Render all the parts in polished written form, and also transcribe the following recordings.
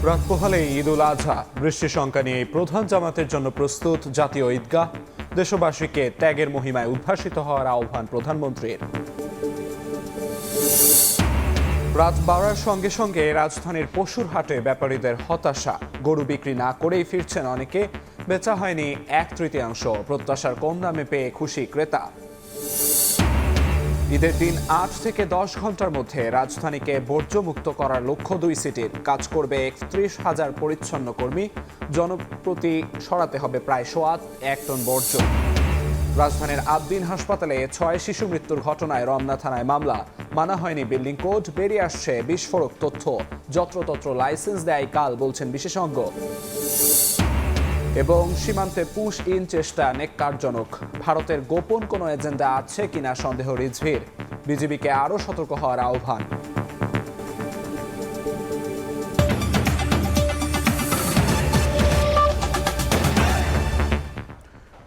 রাত পোহালে ঈদ উল আজহা, বৃষ্টি শঙ্কা নিয়ে প্রধান জামাতের জন্য প্রস্তুত জাতীয় ঈদগাহ। দেশবাসীকে ত্যাগের মহিমায় উদ্ভাসিত হওয়ার আহ্বান প্রধানমন্ত্রীর। রাত বাড়ার সঙ্গে সঙ্গে রাজধানীর পশুর হাটে ব্যাপারীদের হতাশা। গরু বিক্রি না করেই ফিরছেন অনেকে। বেচা হয়নি 1/3, প্রত্যাশার কম দামে পেয়ে খুশি ক্রেতা। ঈদের দিন 8 থেকে 10 ঘন্টার মধ্যে রাজধানীকে বর্জ্যমুক্ত করার লক্ষ্য 2 সিটির। কাজ করবে 31,000 পরিচ্ছন্ন কর্মী। জনপ্রতি সরাতে হবে প্রায় 1 টন বর্জ্য। রাজধানীর আবদিন হাসপাতালে 6 শিশু মৃত্যুর ঘটনায় রমনা থানায় মামলা। মানা হয়নি বিল্ডিং কোড, বেরিয়ে আসছে বিস্ফোরক তথ্য। যত্রতত্র লাইসেন্স দেয় কাল, বলছেন বিশেষজ্ঞ। এবং সীমান্তে পুশ ইন চেষ্টা নেককারজনক। ভারতের গোপন কোনো এজেন্ডা আছে কিনা সন্দেহ রিজভির। বিজিবিকে আরও সতর্ক হওয়ার আহ্বান।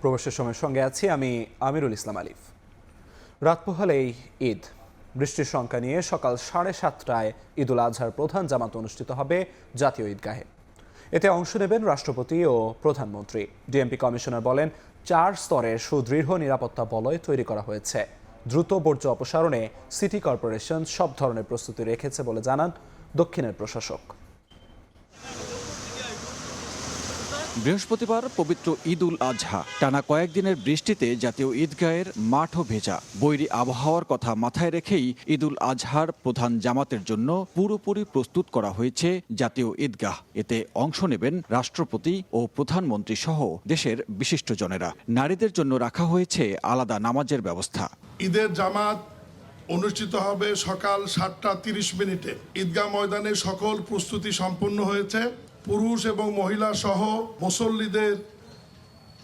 প্রবেশের সময়ের সঙ্গে আছি আমি আমিরুল ইসলাম আলিফ। রাত পোহালেই ঈদ, বৃষ্টির শঙ্কা নিয়ে সকাল 7:30টায় ঈদ উল আজহার প্রধান জামাত অনুষ্ঠিত হবে জাতীয় ঈদগাহে। এতে অংশ নেবেন রাষ্ট্রপতি ও প্রধানমন্ত্রী। ডিএমপি কমিশনার বলেন, 4 স্তরের সুদৃঢ় নিরাপত্তা বলয় তৈরি করা হয়েছে। দ্রুত বর্জ্য অপসারণে সিটি কর্পোরেশন সব ধরনের প্রস্তুতি রেখেছে বলে জানান দক্ষিণের প্রশাসক। বৃহস্পতিবার পবিত্র ঈদ উল আজহা। টানা কয়েকদিনের বৃষ্টিতে জাতীয় ঈদগাহের মাঠও ভেজা। বৈরী আবহাওয়ার কথা মাথায় রেখেই ঈদ উল আজহার প্রধান জামাতের জন্য পুরোপুরি প্রস্তুত করা হয়েছে জাতীয় ঈদগাহ। এতে অংশ নেবেন রাষ্ট্রপতি ও প্রধানমন্ত্রী সহ দেশের বিশিষ্টজনেরা। নারীদের জন্য রাখা হয়েছে আলাদা নামাজের ব্যবস্থা। ঈদের জামাত অনুষ্ঠিত হবে সকাল 7:30 ঈদগাহ ময়দানে সকল প্রস্তুতি সম্পন্ন হয়েছে। পুরুষ এবং মহিলা সহ মুসল্লিদের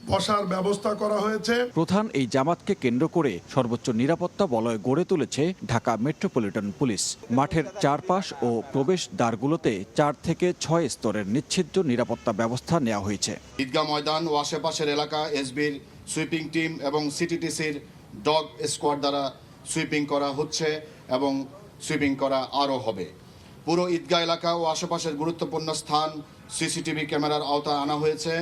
বসার ব্যবস্থা করা হয়েছে। প্রধান এই জামাতকে কেন্দ্র করে সর্বোচ্চ নিরাপত্তা বলয় গড়ে তুলেছে ঢাকা মেট্রোপলিটন পুলিশ। মাঠের চারপাশ ও প্রবেশ দ্বারগুলোতে 4 থেকে 6 স্তরের নিচ্ছিদ্র নিরাপত্তা ব্যবস্থা নেওয়া হয়েছে। ঈদগাহ ময়দান ও আশেপাশের এলাকা এসবির সুইপিং টিম এবং সিটিটিসির ডগ স্কোয়াড দ্বারা সুইপিং করা হচ্ছে এবং সুইপিং করা আরও হবে। পুরো ঈদগাহ এলাকা ও আশেপাশের গুরুত্বপূর্ণ স্থান সিসিটিভি ক্যামেরার আওতায় আনা হয়েছে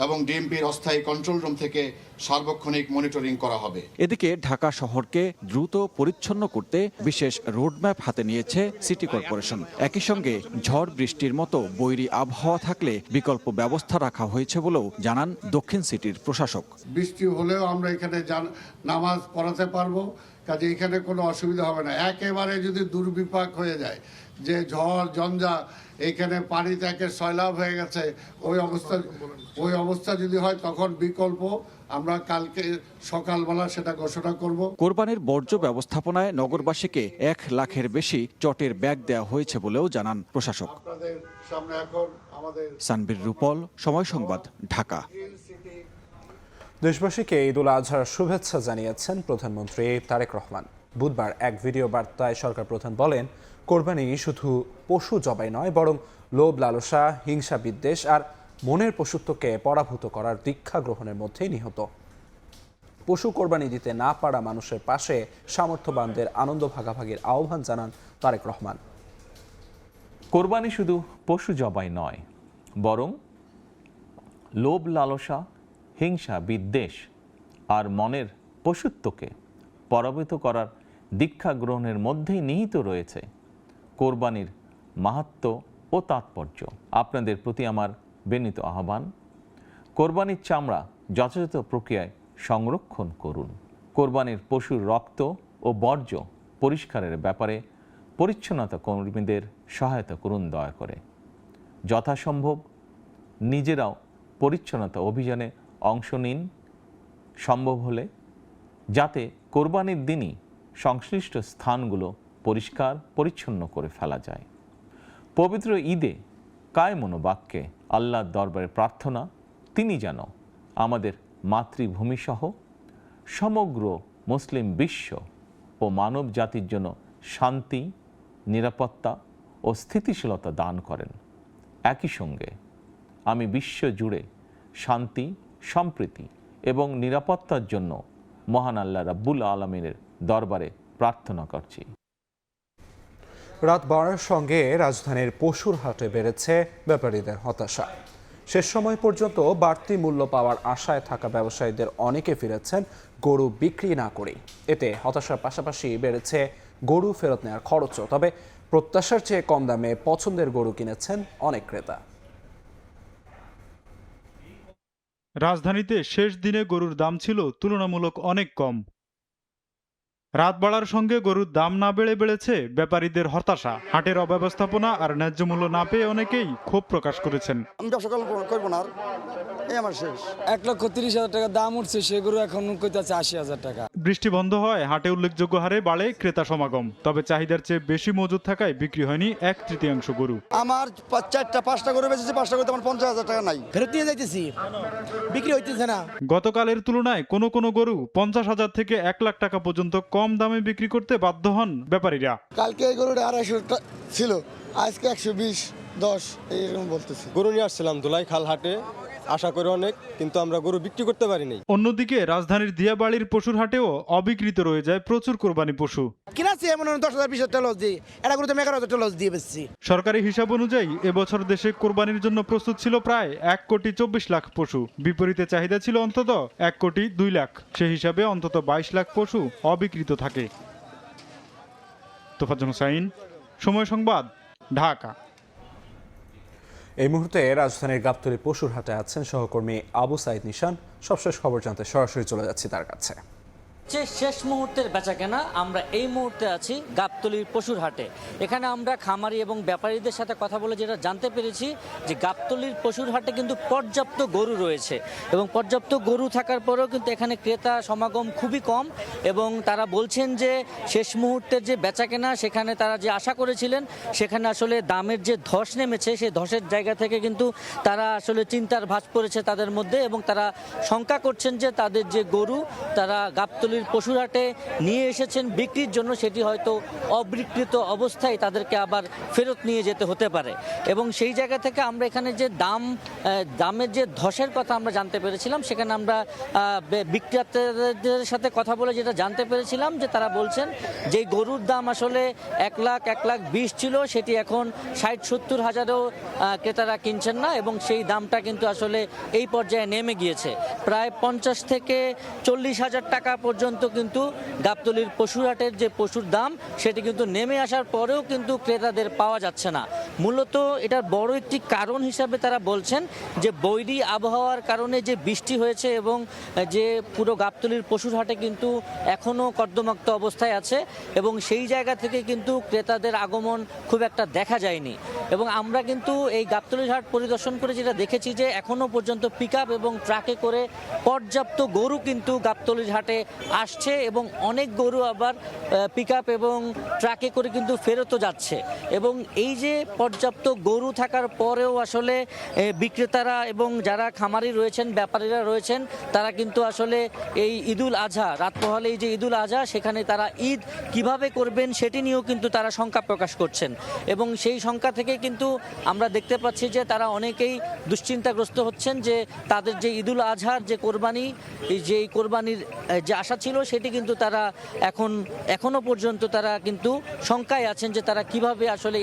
এবং ডিএমপির অস্থায়ী কন্ট্রোল রুম থেকে সার্বক্ষণিক মনিটরিং করা হবে। এদিকে ঢাকা শহরকে দ্রুত পরিচ্ছন্ন করতে বিশেষ রোডম্যাপ হাতে নিয়েছে সিটি কর্পোরেশন। একই সঙ্গে ঝড় বৃষ্টির মতো বৈরী আবহাওয়া থাকলে বিকল্প ব্যবস্থা রাখা হয়েছে বলেও জানান দক্ষিণ সিটির প্রশাসক। বৃষ্টি হলেও আমরা এখানে নামাজ পড়াতে পারবো, কাজে এখানে কোনো অসুবিধা হবে না। একেবারে যদি দুর্বিপাক হয়ে যায়, যে ঝড় ঝঞ্ঝা, এখানে পানি থেকে সয়লাভ হয়ে গেছে, ওই অবস্থা যদি হয় তখন বিকল্প আমরা কালকে সকালবেলা সেটা ঘোষণা করব। কোরবানির বর্জ্য ব্যবস্থাপনায় নগরবাসীকে 1 লাখের বেশি চটের ব্যাগ দেওয়া হয়েছে বলেও জানান প্রশাসক। সানবীর রূপল, সময় সংবাদ, ঢাকা। দেশবাসীকে ঈদ উল আজহার শুভেচ্ছা জানিয়েছেন প্রধানমন্ত্রী তারেক রহমান। বুধবার এক ভিডিও বার্তায় সরকার প্রধান বলেন, কোরবানি শুধু পশু জবাই নয়, বরং লোভ লালসা, হিংসা বিদ্বেষ আর মনের পশুত্বকে পরাভূত করার দীক্ষা গ্রহণের মধ্যেই নিহত। পশু কোরবানি দিতে না পারা মানুষের পাশে সামর্থ্যবানদের আনন্দ ভাগাভাগির আহ্বান জানান তারেক রহমান। কোরবানি শুধু পশু জবাই নয়, বরং লোভ লালসা, হিংসা বিদ্বেষ আর মনের পশুত্বকে পরাভূত করার দীক্ষা গ্রহণের মধ্যেই নিহিত রয়েছে কোরবানির মাহাত্ম্য ও তাৎপর্য। আপনাদের প্রতি আমার বিনীত আহ্বান, কোরবানির চামড়া যথাযথ প্রক্রিয়ায় সংরক্ষণ করুন। কোরবানির পশুর রক্ত ও বর্জ্য পরিষ্কারের ব্যাপারে পরিচ্ছন্নতা কর্মীদের সহায়তা করুন দয়া করে। যথাসম্ভব নিজেরাও পরিচ্ছন্নতা অভিযানে অংশ নিন সম্ভব হলে, যাতে কোরবানির দিনই সংশ্লিষ্ট স্থানগুলো পরিষ্কার পরিচ্ছন্ন করে ফেলা যায়। পবিত্র ঈদে কায় মনোবাক্যে আল্লাহর দরবারে প্রার্থনা, তিনি যেন আমাদের মাতৃভূমিসহ সমগ্র মুসলিম বিশ্ব ও মানব জাতির জন্য শান্তি, নিরাপত্তা ও স্থিতিশীলতা দান করেন। একই সঙ্গে আমি বিশ্ব জুড়ে শান্তি, সম্প্রীতি এবং নিরাপত্তার জন্য মহান আল্লাহ রাব্বুল আলামিনের দরবারে প্রার্থনা করছি। রাত বাড়ার সঙ্গে রাজধানীর পশুর হাটে বেড়েছে ব্যাপারীদের হতাশা। শেষ সময় পর্যন্ত বাড়তি মূল্য পাওয়ার আশায় থাকা ব্যবসায়ীদের অনেকে ফিরেছেন গরু বিক্রি না করেই। এতে হতাশার পাশাপাশি বেড়েছে গরু ফেরত নেওয়ার খরচও। তবে প্রত্যাশার চেয়ে কম দামে পছন্দের গরু কিনেছেন অনেক ক্রেতা। রাজধানীতে শেষ দিনে গরুর দাম ছিল তুলনামূলক অনেক কম। রাত বাড়ার সঙ্গে গরুর দাম না বেড়েছে ব্যাপারীদের হতাশা। হাটের অব্যবস্থাপনা আর ন্যায্য মূল্য না পেয়ে অনেকেই ক্ষোভ প্রকাশ করেছেন। আমি ব্যবসা করবো না, এই আমার শেষ। 1,30,000 টাকা দাম উঠছে, সে গরু এখন কইতাছে 80,000 টাকা। বৃষ্টি বন্ধ হয় হাটে উল্লেখযোগ্য হারে বাড়ে ক্রেতা সমাগম। তবে চাহিদার চেয়ে বেশি মজুদ থাকায় বিক্রি হয়নি 1/3 গরু। আমার 4-5টা গরু বেঁচেছে, 5টা গরুতে আমার 50,000 টাকা নাই, ফেরত নিয়ে যাইতেছি, বিক্রি হইতেছে না। গতকালের তুলনায় কোনো গরু 50,000 থেকে 1 লাখ টাকা পর্যন্ত কম দামে বিক্রি করতে বাধ্য হন ব্যাপারীরা। কালকে এই গরুটা 250 ছিল, আজকে 120-10 এইরকম বলতেছে। গরু নিয়ে আসছিলাম ধুলাই খাল হাটে, আশা করি অনেক, কিন্তু আমরা গরু বিক্রি করতে পারিনি। অন্যদিকে রাজধানীর দিয়াবাড়ির পশুর হাটেও অবিকৃত রয়ে যায় প্রচুর কোরবানি পশু। কিনাছি এমন 10,000-20,000 টাকা লস দিয়ে, এটা গরুতে 11,000 টাকা লস দিয়ে বেচছি। সরকারি হিসাব অনুযায়ী এবছর দেশে কোরবানির জন্য প্রস্তুত ছিল প্রায় 1,24,00,000 পশু। বিপরীতে চাহিদা ছিল অন্তত 1,02,00,000। সে হিসাবে অন্তত 22 লাখ পশু অবিকৃত থাকে। তোফাজ্জল হোসাইন, সময় সংবাদ, ঢাকা। এই মুহূর্তে রাজধানীর গাবতলী পশুর হাটে আছেন সহকর্মী আবু সাইদ নিশান। সবশেষ খবর জানতে সরাসরি চলে যাচ্ছি তার কাছে। যে শেষ মুহূর্তের বেচাকেনা, আমরা এই মুহূর্তে আছি গাবতলীর পশুর হাটে। এখানে আমরা খামারি এবং ব্যাপারীদের সাথে কথা বলে যেটা জানতে পেরেছি যে গাবতলীর পশুর হাটে কিন্তু পর্যাপ্ত গরু রয়েছে এবং পর্যাপ্ত গরু থাকার পরেও কিন্তু এখানে ক্রেতা সমাগম খুবই কম এবং তারা বলছেন যে শেষ মুহূর্তের যে বেচাকেনা সেখানে তারা যে আশা করেছিলেন সেখানে আসলে দামের যে ধস নেমেছে সেই ধসের জায়গা থেকে কিন্তু তারা আসলে চিন্তার ভাঁজ পড়েছে তাদের মধ্যে এবং তারা শঙ্কা করছেন যে তাদের যে গরু তারা গাবতলী পশুর হাটে নিয়ে এসেছেন বিক্রির জন্য, সেটি হয়তো অবিকৃত অবস্থায় তাদেরকে আবার ফেরত নিয়ে যেতে হতে পারে। এবং সেই জায়গা থেকে আমরা এখানে যে দামের যে ধসের কথা আমরা জানতে পেরেছিলাম, সেখানে আমরা বিক্রেতাদের সাথে কথা বলে যেটা জানতে পেরেছিলাম যে তারা বলছেন যে গরুর দাম আসলে 1,20,000 ছিল, সেটি এখন 60-70 হাজারেও ক্রেতারা কিনছেন না এবং সেই দামটা কিন্তু আসলে এই পর্যায়ে নেমে গিয়েছে। প্রায় 50 থেকে 40 হাজার টাকা পর্যন্ত কিন্তু গাবতলীর পশুর হাটের যে পশুর দাম সেটি কিন্তু নেমে আসার পরেও কিন্তু ক্রেতাদের পাওয়া যাচ্ছে না। মূলত এটার বড় একটি কারণ হিসাবে তারা বলছেন যে বৈরী আবহাওয়ার কারণে যে বৃষ্টি হয়েছে এবং যে পুরো গাবতলীর পশুর হাটে কিন্তু এখনও কর্দমাক্ত অবস্থায় আছে এবং সেই জায়গা থেকে কিন্তু ক্রেতাদের আগমন খুব একটা দেখা যায়নি। এবং আমরা কিন্তু এই গাবতলীর হাট পরিদর্শন করে যেটা দেখেছি যে এখনও পর্যন্ত পিকআপ এবং ট্রাকে করে পর্যাপ্ত গরু কিন্তু গাবতলীর হাটে আসছে এবং অনেক গরু আবার পিকআপ এবং ট্রাকে করে কিন্তু ফেরতও যাচ্ছে। এবং এই যে পর্যাপ্ত গরু থাকার পরেও আসলে বিক্রেতারা এবং যারা খামারি রয়েছেন ব্যাপারীরা রয়েছেন তারা কিন্তু আসলে এই ঈদুল আজহা রাত পোহালে এই যে ঈদুল আজহা সেখানে তারা ঈদ কিভাবে করবেন সেটি নিয়েও কিন্তু তারা শঙ্কা প্রকাশ করছেন এবং সেই শঙ্কা থেকে কিন্তু আমরা দেখতে পাচ্ছি যে তারা অনেকেই দুশ্চিন্তাগ্রস্ত হচ্ছেন যে তাদের যে ঈদুল আজহার যে কোরবানি, যে কোরবানির যে আশা ছিল সেটি কিন্তু তারা এখনো পর্যন্ত তারা কিন্তু শঙ্কায় আছেন যে তারা কিভাবে আসলে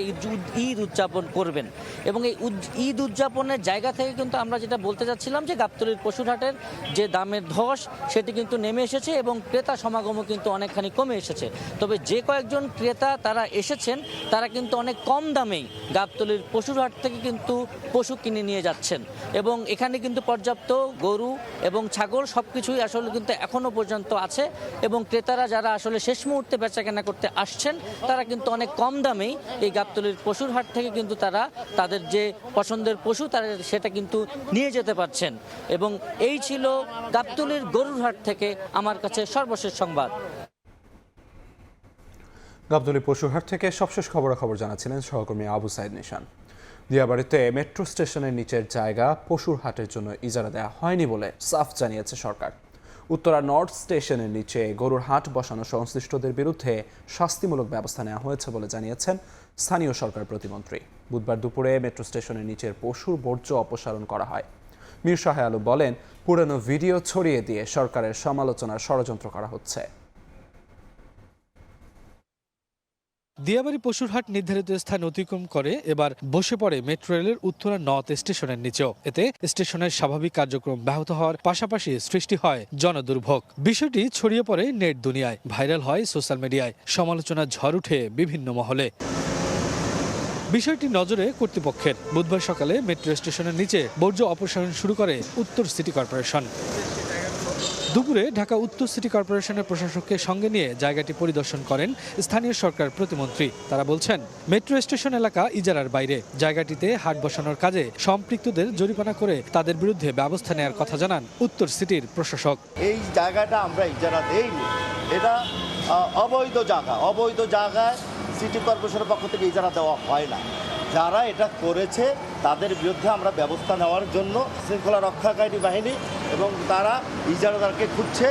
ঈদ উদযাপন করবেন। এবং এই ঈদ উদযাপনের জায়গা থেকে কিন্তু আমরা যেটা বলতে চাচ্ছিলাম যে গাবতলীর পশুর হাটের যে দামের ধস সেটি কিন্তু নেমে এসেছে এবং ক্রেতা সমাগমও কিন্তু অনেকখানি কমে এসেছে। তবে যে কয়েকজন ক্রেতা তারা এসেছেন তারা কিন্তু অনেক কম দামেই গাবতলীর পশুর হাট থেকে কিন্তু পশু কিনে নিয়ে যাচ্ছেন এবং এখানে কিন্তু পর্যাপ্ত গরু এবং ছাগল সব কিছুই আসলে কিন্তু এখনো পর্যন্ত আছে এবং ক্রেতারা যারা আসলে শেষ মুহূর্তে বেচাকেনা করতে আসছেন তারা কিন্তু অনেক কম দামেই এই গাবতলীর পশুর হাট থেকে কিন্তু তারা তাদের যে পছন্দের পশু তারা সেটা কিন্তু নিয়ে যেতে পারছেন। এবং এই ছিল গাবতলীর গরুর হাট থেকে আমার কাছে সর্বশেষ সংবাদ। গাবতলী পশুর হাট থেকে সবশেষ খবরাখবর জানাচ্ছিলেন সহকর্মী আবু সাইদ নিশান। দিয়াবাড়িতে মেট্রো স্টেশনের নিচের জায়গা পশুর হাটের জন্য ইজারা দেওয়া হয়নি বলে সাফ জানিয়েছে সরকার। উত্তরা নর্থ স্টেশনের নিচে গরুর হাট বসানো সংশ্লিষ্টদের বিরুদ্ধে শাস্তিমূলক ব্যবস্থা নেওয়া হয়েছে বলে জানিয়েছেন স্থানীয় সরকার প্রতিমন্ত্রী। বুধবার দুপুরে মেট্রো স্টেশনের নিচের পশুর বর্জ্য অপসারণ করা হয়। মীর শাহ আলম বলেন, পুরনো ভিডিও ছড়িয়ে দিয়ে সরকারের সমালোচনার ষড়যন্ত্র করা হচ্ছে। দিয়াবাড়ি পশুর হাট নির্ধারিত স্থান অতিক্রম করে এবার বসে পড়ে মেট্রো রেলের উত্তরা নর্থ স্টেশনের নিচেও। এতে স্টেশনের স্বাভাবিক কার্যক্রম ব্যাহত হওয়ার পাশাপাশি সৃষ্টি হয় জনদুর্ভোগ। বিষয়টি ছড়িয়ে পড়ে নেট দুনিয়ায়, ভাইরাল হয় সোশ্যাল মিডিয়ায়, সমালোচনার ঝড় উঠে বিভিন্ন মহলে। বিষয়টি নজরে কর্তৃপক্ষের। বুধবার সকালে মেট্রো স্টেশনের নিচে বর্জ্য অপসারণ শুরু করে উত্তর সিটি কর্পোরেশন। দুপুরে ঢাকা উত্তর সিটি কর্পোরেশনের প্রশাসককে সঙ্গে নিয়ে জায়গাটি পরিদর্শন করেন স্থানীয় সরকার প্রতিমন্ত্রী। তারা বলছেন, মেট্রো স্টেশন এলাকা ইজারার বাইরে, জায়গাটিতে হাট বসানোর কাজে সম্পৃক্তদের জরিমানা করে তাদের বিরুদ্ধে ব্যবস্থা নেওয়ার কথা জানান উত্তর সিটির প্রশাসক। এই জায়গাটা আমরা ইজারা দেইনি, এটা অবৈধ জায়গায় সিটি কর্পোরেশনের পক্ষ থেকে ইজারা দেওয়া হয় না। যারা এটা করেছে তাদের বিরুদ্ধে আমরা ব্যবস্থা নেওয়ার জন্য শৃঙ্খলা রক্ষাকারী বাহিনী এবং তারা ইজারাদারকে খুঁজছে,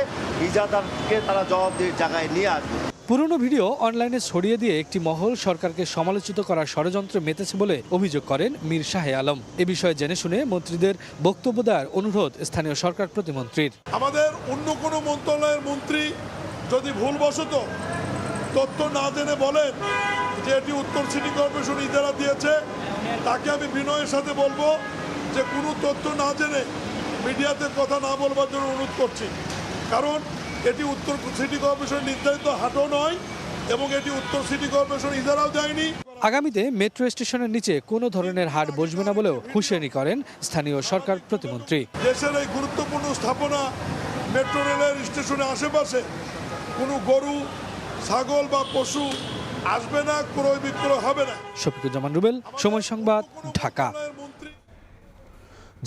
ইজারাদারকে তারা জবাবদিহির জায়গায় নিয়ে আসবে। পুরনো ভিডিও অনলাইনে ছড়িয়ে দিয়ে একটি মহল সরকারকে সমালোচিত করার ষড়যন্ত্রে মেতেছে বলে অভিযোগ করেন মীর শাহে আলম। এ বিষয়ে জেনে শুনে মন্ত্রীদের বক্তব্য দেওয়ার অনুরোধ স্থানীয় সরকার প্রতিমন্ত্রীর। আমাদের অন্য কোনো মন্ত্রণালয়ের মন্ত্রী যদি ভুলবশত তথ্য না জেনে বলেন যে এটি উত্তর সিটি কর্পোরেশন ইজারা দিয়েছে, তাকে আমি বিনয়ের সাথে বলবো যে কোনো তথ্য না জেনে মিডিয়াতে কথা না বলবার জন্য অনুরোধ করছি। কারণ এটি উত্তর সিটি কর্পোরেশন নির্ধারিত হাটও নয় এবং এটি উত্তর সিটি কর্পোরেশন ইজারাও দেয়নি। আগামীতে মেট্রো স্টেশনের নিচে কোনো ধরনের হাট বসবে না বলেও হুঁশিয়ারি করেন স্থানীয় সরকার প্রতিমন্ত্রী। দেশের এই গুরুত্বপূর্ণ স্থাপনা মেট্রো রেলের স্টেশনের আশেপাশে কোনো গরু, ছাগল বা পশু আসবে না, ক্রয় বিক্রয় হবে না। শফিকুজ্জামান রুবেল, সময় সংবাদ, ঢাকা।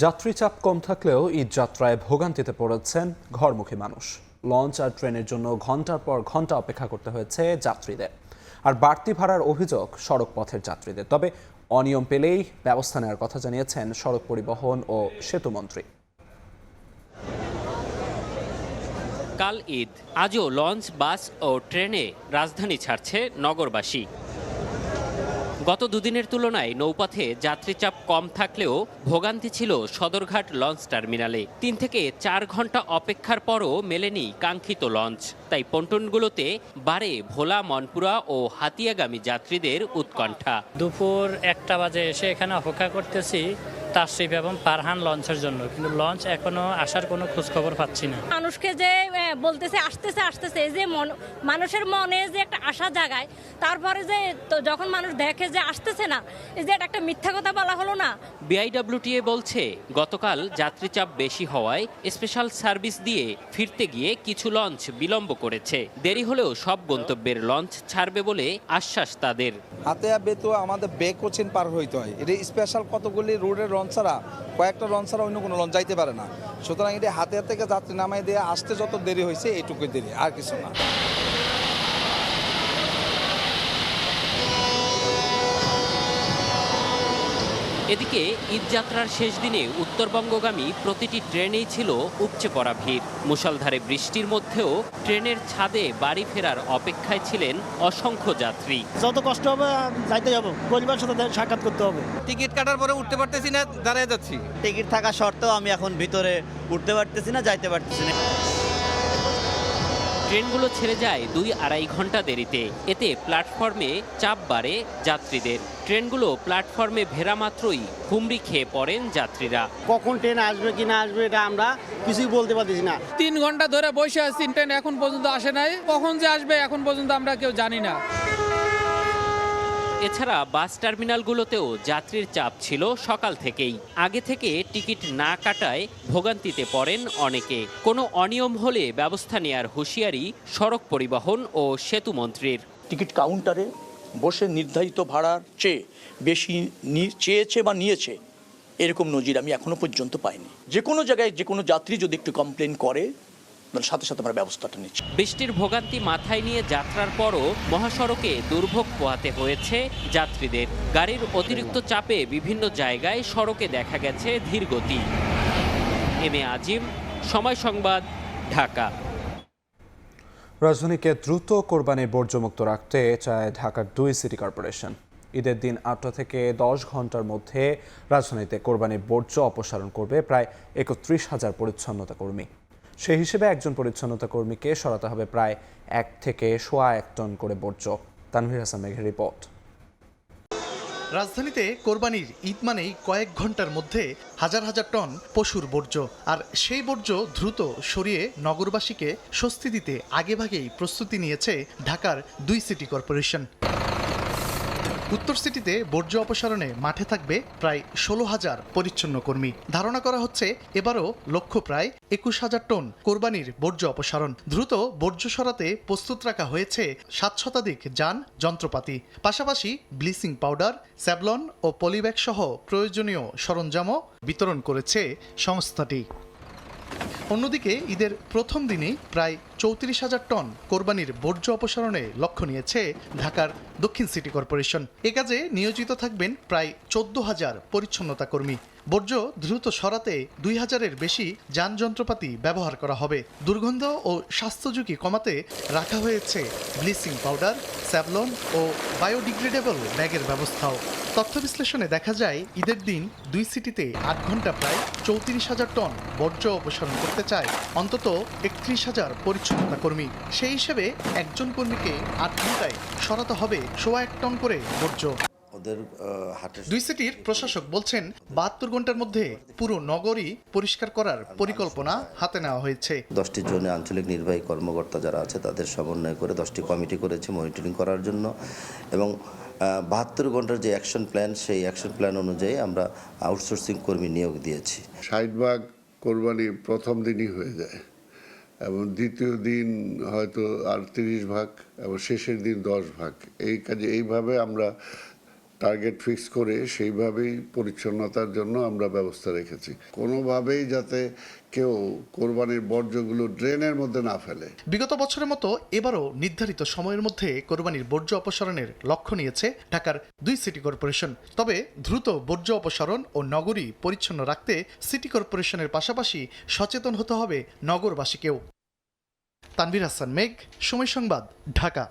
যাত্রী চাপ কম থাকলেও ঈদ যাত্রায় ভোগান্তিতে পড়েছেন ঘরমুখী মানুষ। লঞ্চ আর ট্রেনের জন্য ঘন্টার পর ঘন্টা অপেক্ষা করতে হয়েছে যাত্রীদের। আর বাড়তি ভাড়ার অভিযোগ সড়ক পথের যাত্রীদের। তবে অনিয়ম পেলেই ব্যবস্থা নেওয়ার কথা জানিয়েছেন সড়ক পরিবহন ও সেতুমন্ত্রী। কাল ঈদ, আজও লঞ্চ, বাস ও ট্রেনে রাজধানী ছাড়ছে নগরবাসী। গত দুদিনের তুলনায় নৌপথে যাত্রীচাপ কম থাকলেও ভোগান্তি ছিল সদরঘাট লঞ্চ টার্মিনালে। 3 থেকে 4 ঘন্টা অপেক্ষার পরও মেলেনি কাঙ্ক্ষিত লঞ্চ। তাই পন্টনগুলোতে বাড়ে ভোলা, মনপুরা ও হাতিয়াগামী যাত্রীদের উৎকণ্ঠা। দুপুর 1টা বাজে এসে এখানে অপেক্ষা করতেছি তাশরিফ এবং ফারহান লঞ্চের জন্য, কিন্তু লঞ্চ এখনো আসার কোনো খোঁজখবর পাচ্ছি না। মানুষকে যে বলতেছে আসতেছে, এই যে মানুষের মনে যে একটা আশা জাগায়, তারপরে যে যখন মানুষ দেখে যে আসতেছে না, এই যে একটা মিথ্যা কথা বলা হলো না। বিআইডব্লিউটিএ বলছে, গতকাল যাত্রীচাপ বেশি হওয়ায় স্পেশাল সার্ভিস দিয়ে ফিরতে গিয়ে কিছু লঞ্চ বিলম্ব করেছে। দেরি হলেও সব গন্তব্যের লঞ্চ ছাড়বে বলে আশ্বাস তাদের। হাতিয়া বেতু আমাদের বেকোচিন পার হইতে হয়, এটা স্পেশাল কতগুলি রোডের লঞ্চ ছাড়া, কয়েকটা লঞ্চ ছাড়া অন্য কোনো লঞ্চ যাইতে পারে না। সুতরাং এটি হাতিয়ার থেকে যাত্রী নামাই দিয়ে আসতে যত দেরি হয়েছে এইটুকুই দেরি, আর কিছু না। এদিকে ঈদযাত্রার শেষ দিনে উত্তরবঙ্গগামী প্রতিটি ট্রেনেই ছিল উপচে পড়া ভিড়। মুষলধারে বৃষ্টির মধ্যেও ট্রেনের ছাদে বাড়ি ফেরার অপেক্ষায় ছিলেন অসংখ্য যাত্রী। যত কষ্ট হবে যাইতে যাবো, পরিবারের সাথে সাক্ষাৎ করতে হবে। টিকিট কাটার পরে উঠতে পারতেছি না, দাঁড়িয়ে যাচ্ছি। টিকিট থাকা সত্ত্বেও আমি এখন ভিতরে উঠতে পারতেছি না, যাইতে পারতেছি না। ট্রেনগুলো ছেড়ে যায় 2-2.5 ঘন্টা দেরিতে। এতে প্ল্যাটফর্মে চাপ বাড়ে যাত্রীদের। ট্রেনগুলো প্ল্যাটফর্মে ভেড়া মাত্রই হুমড়ি খেয়ে পড়েন যাত্রীরা। কখন ট্রেন আসবে কি না আসবে এটা আমরা কিছুই বলতে পারতেছি না। 3 ঘন্টা ধরে বসে আছি, ট্রেন এখন পর্যন্ত আসে নাই। কখন যে আসবে এখন পর্যন্ত আমরা কেউ জানি না। এছাড়া বাস টার্মিনালগুলোতেও যাত্রীর চাপ ছিল সকাল থেকেই। আগে থেকে টিকিট না কাটায় ভোগান্তিতে পড়েন অনেকে। কোনো অনিয়ম হলে ব্যবস্থা নেয়ার হুঁশিয়ারি সড়ক পরিবহন ও সেতু মন্ত্রীর। টিকিট কাউন্টারে বসে নির্ধারিত ভাড়ার চেয়ে বেশি চেয়েছে বা নিয়েছে, এরকম নজির আমি এখনো পর্যন্ত পাইনি। যে কোনো জায়গায় যে কোনো যাত্রী যদি একটু কমপ্লেন করে, সাথে সাথে আমরা ব্যবস্থাটা নিচ্ছি। বৃষ্টির ভোগান্তি মাথায় নিয়ে যাত্রার পরও মহাসড়কে দুর্ভোগ পোহাতে হয়েছে যাত্রীদের। গাড়ির অতিরিক্ত চাপে বিভিন্ন জায়গায় সড়কে দেখা গেছে ধীরগতি। এম এ আজিম, সময় সংবাদ, ঢাকা। রাজধানীকে দ্রুত কোরবানির বর্জ্যমুক্ত রাখতে চায় ঢাকার 2 সিটি কর্পোরেশন। ঈদের দিন 8টা থেকে 10 ঘন্টার মধ্যে রাজধানীতে কোরবানির বর্জ্য অপসারণ করবে প্রায় 31,000 পরিচ্ছন্নতা কর্মী। সেই হিসেবে একজন পরিচ্ছন্নতা কর্মীকে সরাতে হবে প্রায় 1 থেকে 1.25 টন করে বর্জ্য। তানভীর হাসান মেঘের রিপোর্ট। রাজধানীতে কোরবানির ঈদ মানেই কয়েক ঘন্টার মধ্যে হাজার হাজার টন পশুর বর্জ্য, আর সেই বর্জ্য দ্রুত সরিয়ে নগরবাসীকে স্বস্তি দিতে আগেভাগেই প্রস্তুতি নিয়েছে ঢাকার 2 সিটি কর্পোরেশন। উত্তর সিটিতে বর্জ্য অপসারণে মাঠে থাকবে প্রায় 16,000 পরিচ্ছন্ন কর্মী। ধারণা করা হচ্ছে এবারও লক্ষ্য প্রায় 21,000 টন কোরবানির বর্জ্য অপসারণ। দ্রুত বর্জ্য সরাতে প্রস্তুত রাখা হয়েছে 7 শতাধিক যান যন্ত্রপাতি, পাশাপাশি ব্লিচিং পাউডার, স্যাভলন ও পলিব্যাগ সহ প্রয়োজনীয় সরঞ্জামও বিতরণ করেছে সংস্থাটি। অন্যদিকে ঈদের প্রথম দিনেই প্রায় 34,000 টন কোরবানির বর্জ্য অপসারণে লক্ষ্য নিয়েছে ঢাকার দক্ষিণ সিটি কর্পোরেশন। এ কাজে নিয়োজিত থাকবেন প্রায় 14,000 পরিচ্ছন্নতা কর্মী। বর্জ্য দ্রুত সরাতে 2,000-এর বেশি যান যন্ত্রপাতি ব্যবহার করা হবে। দুর্গন্ধ ও স্বাস্থ্য ঝুঁকি কমাতে রাখা হয়েছে ব্লিচিং পাউডার, স্যাভলন ও বায়োডিগ্রেডেবল ব্যাগের ব্যবস্থাও। তথ্য বিশ্লেষণে দেখা যায় ঈদের দিন 2 সিটিতে 8 ঘন্টা প্রায় 34,000 টন বর্জ্য অপসারণ করতে চায় অন্তত 31,000 পরিচ্ছন্নতা কর্মী। সেই হিসেবে একজন কর্মীকে 8 ঘন্টায় সরাতে হবে 1.25 টন করে বর্জ্য। 2 সিটির প্রশাসক বলছেন 72 ঘন্টার মধ্যে পুরো নগরই পরিষ্কার করার পরিকল্পনা হাতে নেওয়া হয়েছে। 10টি জোনে আঞ্চলিক নির্বাহী কর্মকর্তা যারা আছে তাদের সমন্বয় করে 10টি কমিটি করেছে মনিটরিং করার জন্য, এবং 72 ঘন্টার যে অ্যাকশন প্ল্যান, সেই অ্যাকশন প্ল্যান অনুযায়ী আমরা আউটসোর্সিং কর্মী নিয়োগ দিয়েছি। 60 ভাগ কোরবানি প্রথম দিনই হয়ে যায়, এবং দ্বিতীয় দিন হয়তো আর 30 ভাগ, এবং শেষের দিন 10 ভাগ। এই কাজে এইভাবে আমরা টার্গেট ফিক্স করে সেইভাবেই পরিচ্ছন্নতার জন্য আমরা ব্যবস্থা রেখেছি, কোনোভাবেই যাতে কেউ কোরবানির বর্জ্যগুলো ড্রেনের মধ্যে না ফেলে। বিগত বছরের মতো এবারও নির্ধারিত সময়ের মধ্যে কোরবানির বর্জ্য অপসারণের লক্ষ্য নিয়েছে ঢাকার 2 সিটি কর্পোরেশন। তবে দ্রুত বর্জ্য অপসারণ ও নগরী পরিচ্ছন্ন রাখতে সিটি কর্পোরেশনের পাশাপাশি সচেতন হতে হবে নগরবাসীকেও। তানভীর হাসান মেঘ, সময় সংবাদ, ঢাকা।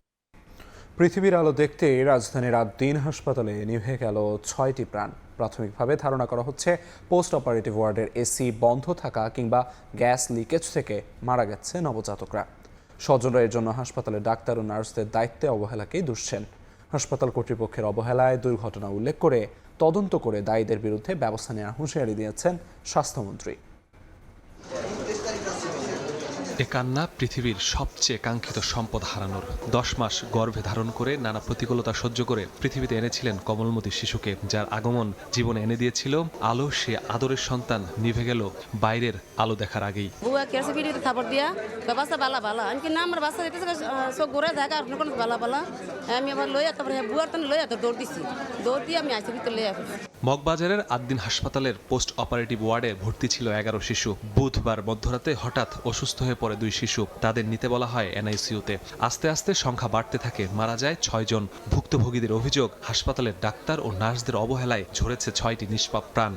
পৃথিবীর আলো দেখতে রাজধানীর দিন হাসপাতালে নিভে গেল 6টি প্রাণ। প্রাথমিকভাবে ধারণা করা হচ্ছে পোস্ট অপারেটিভ ওয়ার্ডের এসি বন্ধ থাকা কিংবা গ্যাস লিকেজ থেকে মারা গেছে নবজাতকরা। স্বজনরা এর জন্য হাসপাতালের ডাক্তার ও নার্সদের দায়িত্বে অবহেলাকেই দুষছেন। হাসপাতাল কর্তৃপক্ষের অবহেলায় দুর্ঘটনা উল্লেখ করে তদন্ত করে দায়ীদের বিরুদ্ধে ব্যবস্থা নেওয়ার হুঁশিয়ারি দিয়েছেন স্বাস্থ্যমন্ত্রী। এ কান্না পৃথিবীর সবচেয়ে কাঙ্ক্ষিত সম্পদ হারানোর। 10 মাস গর্ভে ধারণ করে নানা প্রতিকূলতা সহ্য করে পৃথিবীতে এনেছিলেন কমলমতি শিশুকে, যার আগমন জীবনে এনে দিয়েছিল আলো। সে আদরের সন্তান নিভে গেল বাইরের আলো দেখার আগেই। মগবাজারের আদ্দিন হাসপাতালের পোস্ট অপারেটিভ ওয়ার্ডে ভর্তি ছিল 11 শিশু। বুধবার মধ্যরাতে হঠাৎ অসুস্থ হয়ে পড়ে 2 শিশু। তাদের নিতে বলা হয় এনআইসিইউতে। আস্তে আস্তে সংখ্যা বাড়তে থাকে, মারা যায় 6 জন। ভুক্তভোগীদের অভিযোগ, হাসপাতালের ডাক্তার ও নার্সদের অবহেলায় ঝরেছে 6টি নিষ্পাপ প্রাণ।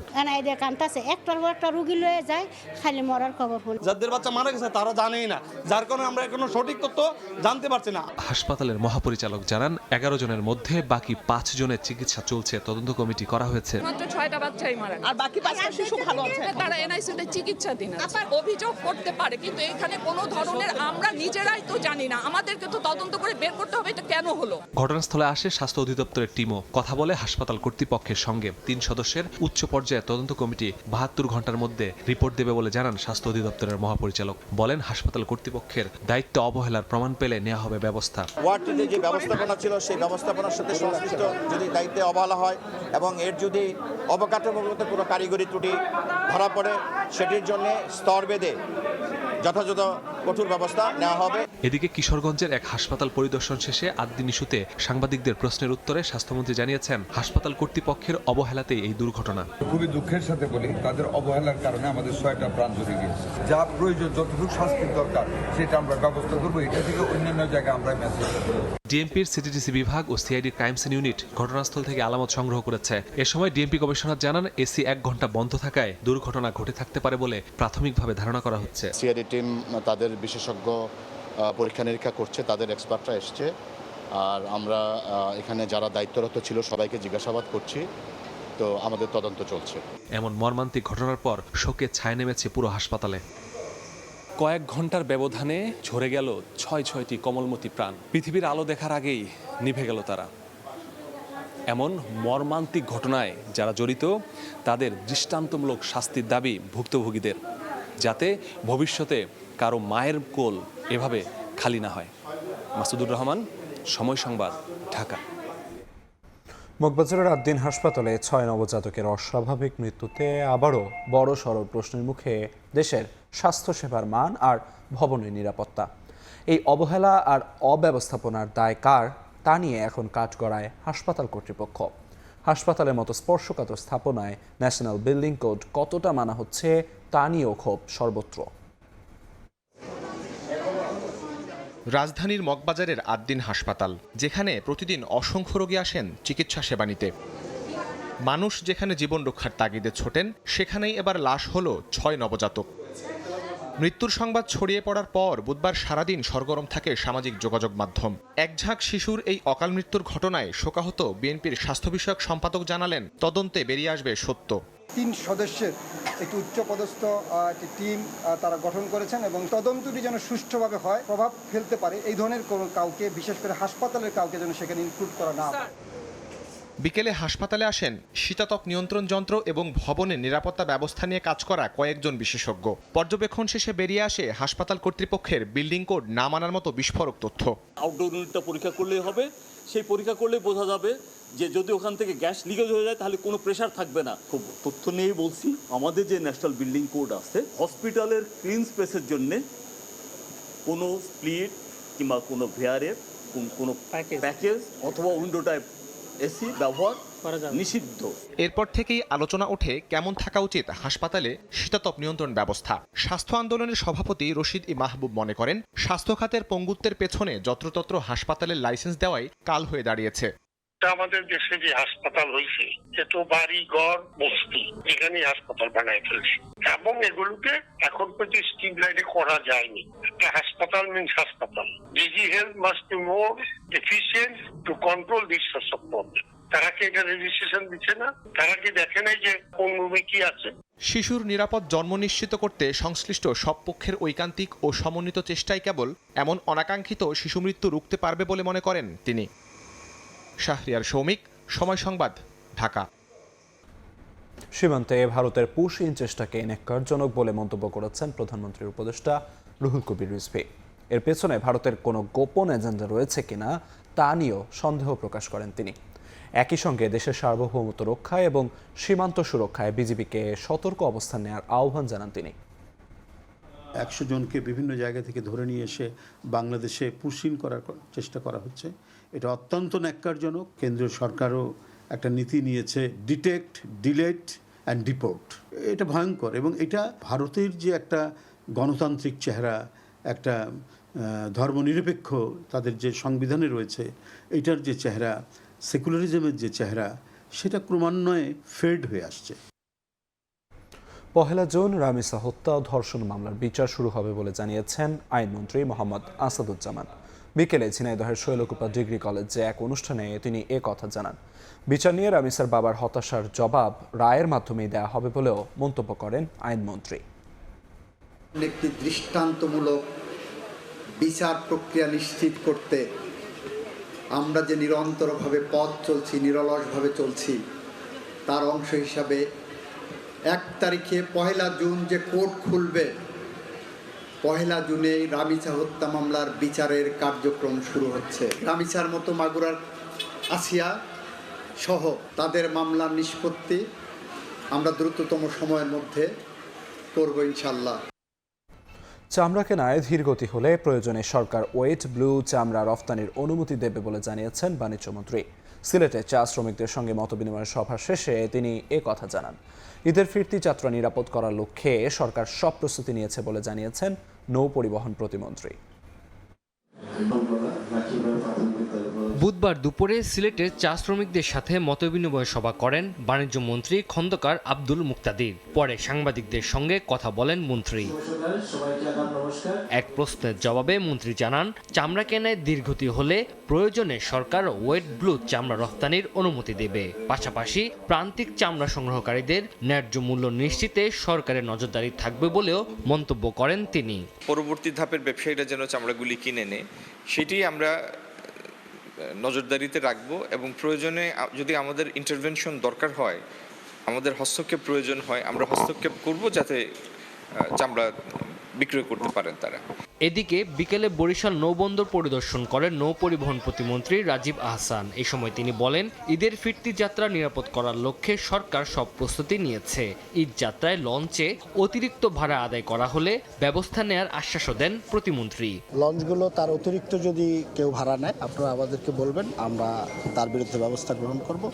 একটা রোগী লয়ে যায়, খালি মরার খবর হল। যাদের বাচ্চা মারা গেছে তারা জানেই না, যার কারণে আমরা এখনো সঠিক তথ্য জানতে পারছি না। হাসপাতালের মহাপরিচালক জানান 11 জনের মধ্যে বাকি 5 জনের চিকিৎসা চলছে। তদন্ত কমিটি করা হয়েছে। মাত্র 6টা বাচ্চাই মারা গেছে, আর বাকি 5টা শিশু ভালো আছে। তারা এনআইসিইউতে চিকিৎসাধীন আছে। অভিযোগ করতে পারে, কিন্তু এখানে কোনো ধরনের আমরা নিজেরাই তো জানি না। আমাদেরকে তো তদন্ত করে বের করতে হবে এটা কেন হলো। ঘটনাস্থলে আসে স্বাস্থ্য অধিদপ্তরের টিমও। কথা বলে হাসপাতাল কর্তৃপক্ষের সঙ্গে। 3 সদস্যের উচ্চ পর্যায়ের তদন্ত কমিটি 72 ঘন্টার মধ্যে রিপোর্ট দেবে বলে জানান স্বাস্থ্য অধিদপ্তরের মহাপরিচালক। বলেন, হাসপাতাল কর্তৃপক্ষের দায়িত্ব অবহেলার প্রমাণ পেলে নেওয়া হবে ব্যবস্থা। ওয়ার্ডটিতে যে ব্যবস্থাপনা ছিল সেই ব্যবস্থাপনার সাথে সংশ্লিষ্ট যদি দায়িত্বে অবহেলা হয় এবং এর যদি অবকাঠামোগত কোনো কারিগরি ত্রুটি ধরা পড়ে, সেটির জন্য স্তরভেদে যথাযথ কঠোর ব্যবস্থা নেওয়া হবে। এদিকে কিশোরগঞ্জের এক হাসপাতাল পরিদর্শন শেষে আদ্দিন ইস্যুতে সাংবাদিকদের প্রশ্নের উত্তরে স্বাস্থ্যমন্ত্রী জানিয়েছেন, হাসপাতাল কর্তৃপক্ষের অবহেলাতেই এই দুর্ঘটনা। খুবই দুঃখের সাথে বলি, তাদের অবহেলার কারণে আমাদের 6টা প্রাণ চলে গিয়েছে। যা প্রয়োজন, যতটুকু শাস্তির দরকার সেটা আমরা ব্যবস্থা করবো। এটা থেকে অন্যান্য জায়গায় আমরা মেসেজ করব। ডিএমপির সিটিডিসি বিভাগ ও সিআইডি ক্রাইমস ইউনিট ঘটনাস্থল থেকে আলামত সংগ্রহ করেছে। এ সময় ডিএমপি কমিশনার জানান, এসি 1 ঘন্টা বন্ধ থাকায় দুর্ঘটনা ঘটে থাকতে পারে বলে প্রাথমিকভাবে ধারণা করা হচ্ছে। সিআইডি টিম তাদের বিশেষজ্ঞ পরীক্ষা নিরীক্ষা করছে, তাদের এক্সপার্টরা এসছে, আর আমরা এখানে যারা দায়িত্বরত ছিল সবাইকে জিজ্ঞাসাবাদ করছি। তো আমাদের তদন্ত চলছে। এমন মর্মান্তিক ঘটনার পর শোকে ছায়া নেমেছে পুরো হাসপাতালে। কয়েক ঘন্টার ব্যবধানে ঝরে গেল ৬টি কমলমতি প্রাণ। পৃথিবীর আলো দেখার আগেই নিভে গেল তারা। এমন মর্মান্তিক ঘটনায় যারা জড়িত তাদের দৃষ্টান্তমূলক শাস্তির দাবি ভুক্তভোগীদের, যাতে ভবিষ্যতে কারো মায়ের কোল এভাবে খালি না হয়। মাসুদুর রহমান, সময় সংবাদ, ঢাকা। মগবাজারের আদ্দিন হাসপাতালে ৬ নবজাতকের অস্বাভাবিক মৃত্যুতে আবারও বড় সড় প্রশ্নের মুখে দেশের স্বাস্থ্যসেবার মান আর ভবনের নিরাপত্তা। এই অবহেলা আর অব্যবস্থাপনার দায় কার তা নিয়ে এখন কাঠগড়ায় হাসপাতাল কর্তৃপক্ষ। হাসপাতালের মতো স্পর্শকাতর স্থাপনায় ন্যাশনাল বিল্ডিং কোড কতটা মানা হচ্ছে তা নিয়েও ক্ষোভ সর্বত্র। রাজধানীর মগবাজারের আদ্দিন হাসপাতাল, যেখানে প্রতিদিন অসংখ্য রোগী আসেন চিকিৎসা সেবা নিতে। মানুষ যেখানে জীবন রক্ষার তাগিদে ছোটেন, সেখানেই এবার লাশ হলো ৬ নবজাতক। মৃত্যুর সংবাদ ছড়িয়ে পড়ার পর বুধবার সারাদিন সরগরম থাকে সামাজিক যোগাযোগ মাধ্যম। এক ঝাঁক শিশুর এই অকাল মৃত্যুর ঘটনায় শোকাহত বিএনপির স্বাস্থ্য বিষয়ক সম্পাদক জানালেন, তদন্তে বেরিয়ে আসবে সত্য। ৩ সদস্যের একটি উচ্চপদস্থ একটি টিম তারা গঠন করেছেন এবং তদন্তটি যেন সুষ্ঠুভাবে হয়, প্রভাব ফেলতে পারে এই ধরনের কোনো কাউকে, বিশেষ করে হাসপাতালের কাউকে যেন সেখানে ইনক্লুড করা না হয়। বিকেলে হাসপাতালে আসেন শীতাতপ নিয়ন্ত্রণ যন্ত্র এবং ভবনের নিরাপত্তা ব্যবস্থা নিয়ে কাজ করা কয়েকজন বিশেষজ্ঞ। পর্যবেক্ষণ শেষে বেরিয়ে আসে হাসপাতাল কর্তৃপক্ষের বিল্ডিং কোড না মানার মতো বিস্ফোরক তথ্য। আউটডোর ইউনিটটা পরীক্ষা করলেই হবে, সেই পরীক্ষা করলে বোঝা যাবে যে যদি ওখান থেকে গ্যাস লিকেজ হয়ে যায় তাহলে কোনো প্রেশার থাকবে না। খুব তথ্য নিয়েই বলছি, আমাদের যে ন্যাশনাল বিল্ডিং কোড আছে, হসপিটালের ক্লিন স্পেসের জন্য কোনো স্প্লিট কিংবা কোনো ভেয়ারের কোনো প্যাকেজ অথবা উইন্ডো টাইপ এসি ব্যবহার নিষিদ্ধ। এরপর থেকেই আলোচনা ওঠে কেমন থাকা উচিত হাসপাতালে শীতাতপ নিয়ন্ত্রণ ব্যবস্থা। স্বাস্থ্য আন্দোলনের সভাপতি রশিদ ই মাহবুব মনে করেন, স্বাস্থ্য খাতের পঙ্গুত্বের পেছনে যত্রতত্র হাসপাতালের লাইসেন্স দেওয়াই কাল হয়ে দাঁড়িয়েছে। আমাদের দেশে যে হাসপাতাল হয়েছে সে তো বাড়ি ঘর বস্তি, এখানেই হাসপাতাল বানায় ফেলছে এবং এগুলোকে এখন পর্যন্ত স্ট্রিমলাইনে করা যায়নি। একটা হাসপাতাল মিনস হাসপাতাল। DG health must be more efficient to control this source of problem. তারা কি এটা রেজিস্ট্রেশন দিচ্ছে না? তারা কি দেখে নাই যে কোন রুমে কি আছে? শিশুর নিরাপদ জন্ম নিশ্চিত করতে সংশ্লিষ্ট সব পক্ষের ঐকান্তিক ও সমন্বিত চেষ্টাই কেবল এমন অনাকাঙ্ক্ষিত শিশু মৃত্যু রুখতে পারবে বলে মনে করেন তিনি। শাহরিয়ার সৌমিক, সময় সংবাদ, ঢাকা। সীমান্তে ভারতের পুশ-ইন চেষ্টাকে ন্যাক্কারজনক বলে মন্তব্য করেছেন প্রধানমন্ত্রীর উপদেষ্টা রুহুল কবির রিজভী। এর পেছনে ভারতের কোনো গোপন এজেন্ডা রয়েছে কিনা তা নিয়েও সন্দেহ প্রকাশ করেন তিনি। একই সঙ্গে দেশের সার্বভৌমত্ব রক্ষায় এবং সীমান্ত সুরক্ষায় বিজিবিকে সতর্ক অবস্থান নেওয়ার আহ্বান জানান তিনি। ১০০ জনকে বিভিন্ন জায়গা থেকে ধরে নিয়ে এসে বাংলাদেশে পুশ-ইন করার চেষ্টা করা হচ্ছে। এটা অত্যন্ত ন্যাক্কারজনক। কেন্দ্রীয় সরকারও একটা নীতি নিয়েছে, ডিটেক্ট, ডিলেট অ্যান্ড ডিপোর্ট। এটা ভয়ঙ্কর এবং এটা ভারতের যে একটা গণতান্ত্রিক চেহারা, একটা ধর্মনিরপেক্ষ তাদের যে সংবিধানে রয়েছে, এটার যে চেহারা, সেকুলারিজমের যে চেহারা, সেটা ক্রমান্বয়ে ফেড হয়ে আসছে। ১ জুন রামিসা হত্যা ও ধর্ষণ মামলার বিচার শুরু হবে বলে জানিয়েছেন আইনমন্ত্রী মোহাম্মদ আসাদুজ্জামান। বিকেলে ঝিনাইদহের শৈলকুপা ডিগ্রি কলেজে এক অনুষ্ঠানে তিনি এ কথা জানান। বিচার নিয়ে রামিসার বাবার হতাশার জবাব রায়ের মাধ্যমেই দেওয়া হবে বলেও মন্তব্য করেন আইনমন্ত্রী। একটি দৃষ্টান্তমূলক বিচার প্রক্রিয়া নিশ্চিত করতে আমরা যে নিরন্তরভাবে পথ চলছি, নিরলসভাবে চলছি, তার অংশ হিসাবে 1 তারিখে 1 জুন যে কোর্ট খুলবে, 1 জুনে রামিসা হত্যা মামলার বিচারের কার্যক্রম শুরু হচ্ছে। রামিসার মতো মাগুরার আসিয়া সহ তাদের মামলার নিষ্পত্তি আমরা দ্রুততম সময়ের মধ্যে করব ইনশাল্লাহ। চামড়া কেনায় ধীরগতি হলে প্রয়োজনে সরকার ওয়েট ব্লু চামড়া রফতানির অনুমতি দেবে বলে জানিয়েছেন বাণিজ্যমন্ত্রী। সিলেটে চা শ্রমিকদের সঙ্গে মতবিনিময় সভা শেষে তিনি এ কথা জানান। ঈদের ফিরতি যাত্রা নিরাপদ করার লক্ষ্যে সরকার সব প্রস্তুতি নিয়েছে বলে জানিয়েছেন নৌ পরিবহন প্রতিমন্ত্রী। বুধবার বুধবার দুপুরে সিলেটে চা শ্রমিকদের সাথে মতবিনিময় সভা করেন বাণিজ্য মন্ত্রী খন্দকার আব্দুল মুক্তাদির। পরে সাংবাদিকদের সঙ্গে কথা বলেন মন্ত্রী। এক প্রশ্নের জবাবে মন্ত্রী জানান, চামড়া কেনায় ধীরগতি হলে প্রয়োজনে সরকার ওয়েট ব্লু চামড়া রফতানির অনুমতি দেবে। পাশাপাশি প্রান্তিক চামড়া সংগ্রহকারীদের ন্যায্য মূল্য নিশ্চিতে সরকারের নজরদারি থাকবে বলেও মন্তব্য করেন তিনি। পরবর্তী ধাপের ব্যবসায়ীরা যেন চামড়াগুলি কিনে নেয় সেটি আমরা নজরদারিতে রাখবো এবং প্রয়োজনে যদি আমাদের ইন্টারভেনশন দরকার হয়, আমাদের হস্তক্ষেপ প্রয়োজন হয়, আমরা হস্তক্ষেপ করব যাতে চামড়া বিক্রয় করতে পারেন তারা। এদিকে বিকেলে বরিশাল নৌবন্দর পরিদর্শন করেন নৌ পরিবহন প্রতিমন্ত্রী রাজীব আহসান। এই সময় তিনি বলেন, ঈদের ফিরতি যাত্রা নিরাপদ করার লক্ষ্যে সরকার সব প্রস্তুতি নিয়েছে। ঈদ যাত্রায় লঞ্চে অতিরিক্ত ভাড়া আদায় করা হলে ব্যবস্থা নেওয়ার আশ্বাসও দেন প্রতিমন্ত্রী। লঞ্চগুলো তার অতিরিক্ত যদি কেউ ভাড়া নেয় আপনারা আমাদেরকে বলবেন, আমরা তার বিরুদ্ধে ব্যবস্থা গ্রহণ করব।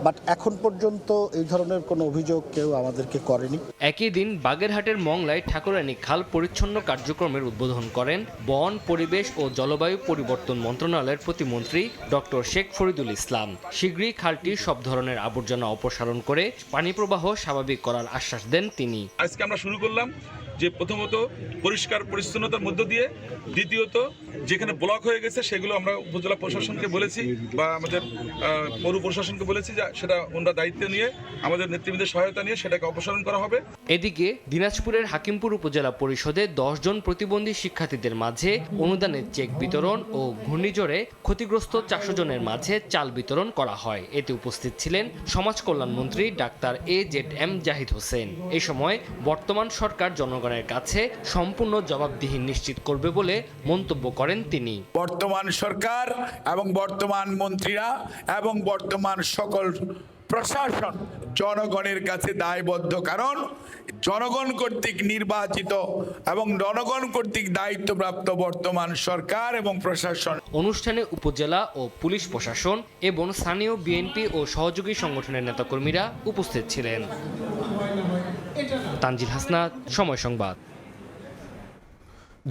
বাট এখন পর্যন্ত এই ধরনের কোনো অভিযোগ কেউ আমাদেরকে করেনি। একই দিন বাগেরহাটের মংলায় ঠাকুরানী খাল পরিচ্ছন্ন কার্যক্রমের উদ্বোধন করেন বন, পরিবেশ ও জলবায়ু পরিবর্তন মন্ত্রণালয়ের প্রতিমন্ত্রী ডক্টর শেখ ফরিদুল ইসলাম। শীঘ্রই খালটির সব ধরনের আবর্জনা অপসারণ করে পানি প্রবাহ স্বাভাবিক করার আশ্বাস দেন তিনি। আজকে আমরা শুরু করলাম যে প্রথমত পরিষ্কার পরিচ্ছন্নতার মধ্য দিয়ে, দ্বিতীয়ত যেখানে ব্লক হয়ে গেছে সেগুলো আমরা উপজেলা প্রশাসনকে বলেছি বা আমাদের পৌর প্রশাসনকে বলেছি যে সেটা ওনারা দায়িত্ব নিয়ে আমাদের নেতৃবৃন্দের সহায়তা নিয়ে সেটাকে অপসারণ করা হবে। এদিকে দিনাজপুরের হাকিমপুর উপজেলা পরিষদে 10 জন প্রতিবন্ধী শিক্ষার্থীদের মাঝে অনুদানের চেক বিতরণ ও ঘূর্ণিঝড়ে ক্ষতিগ্রস্ত 400 জনের মাঝে চাল বিতরণ করা হয়। এতে উপস্থিত ছিলেন সমাজ কল্যাণ মন্ত্রী ডাক্তার AZM জাহিদ হোসেন। এই সময় বর্তমান সরকার জনগণের কাছে সম্পূর্ণ জবাবদিহি নিশ্চিত করবে বলে মন্তব্য করেন তিনি। বর্তমান সরকার এবং বর্তমান মন্ত্রীরা এবং বর্তমান সকল প্রশাসন জনগণের কাছে দায়বদ্ধ, কারণ জনগণ কর্তৃক নির্বাচিত এবং জনগণ কর্তৃক দায়িত্বপ্রাপ্ত বর্তমান সরকার এবং প্রশাসন। অনুষ্ঠানে উপজেলা ও পুলিশ প্রশাসন এবং স্থানীয় বিএনপি ও সহযোগী সংগঠনের নেতাকর্মীরা উপস্থিত ছিলেন। তানজিল হাসনাত, সময় সংবাদ।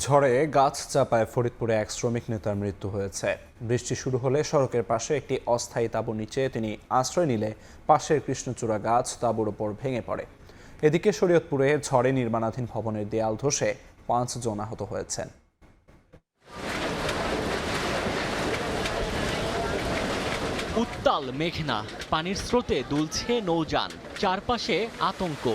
ঝড়ে গাছ চাপায় ফরিদপুরে এক শ্রমিক নেতার মৃত্যু হয়েছে। বৃষ্টি শুরু হলে সড়কের পাশে একটি অস্থায়ী তাঁবুর নিচে তিনি আশ্রয় নিলে পাশের কৃষ্ণচূড়া গাছ তাঁবুর ওপর ভেঙে পড়ে। এদিকে শরীয়তপুরে ঝড়ে নির্মাণাধীন ভবনের দেয়াল ধসে 5 জন আহত হয়েছেন। উত্তাল মেঘনা, পানির স্রোতে দুলছে নৌযান, চারপাশে আতঙ্ক।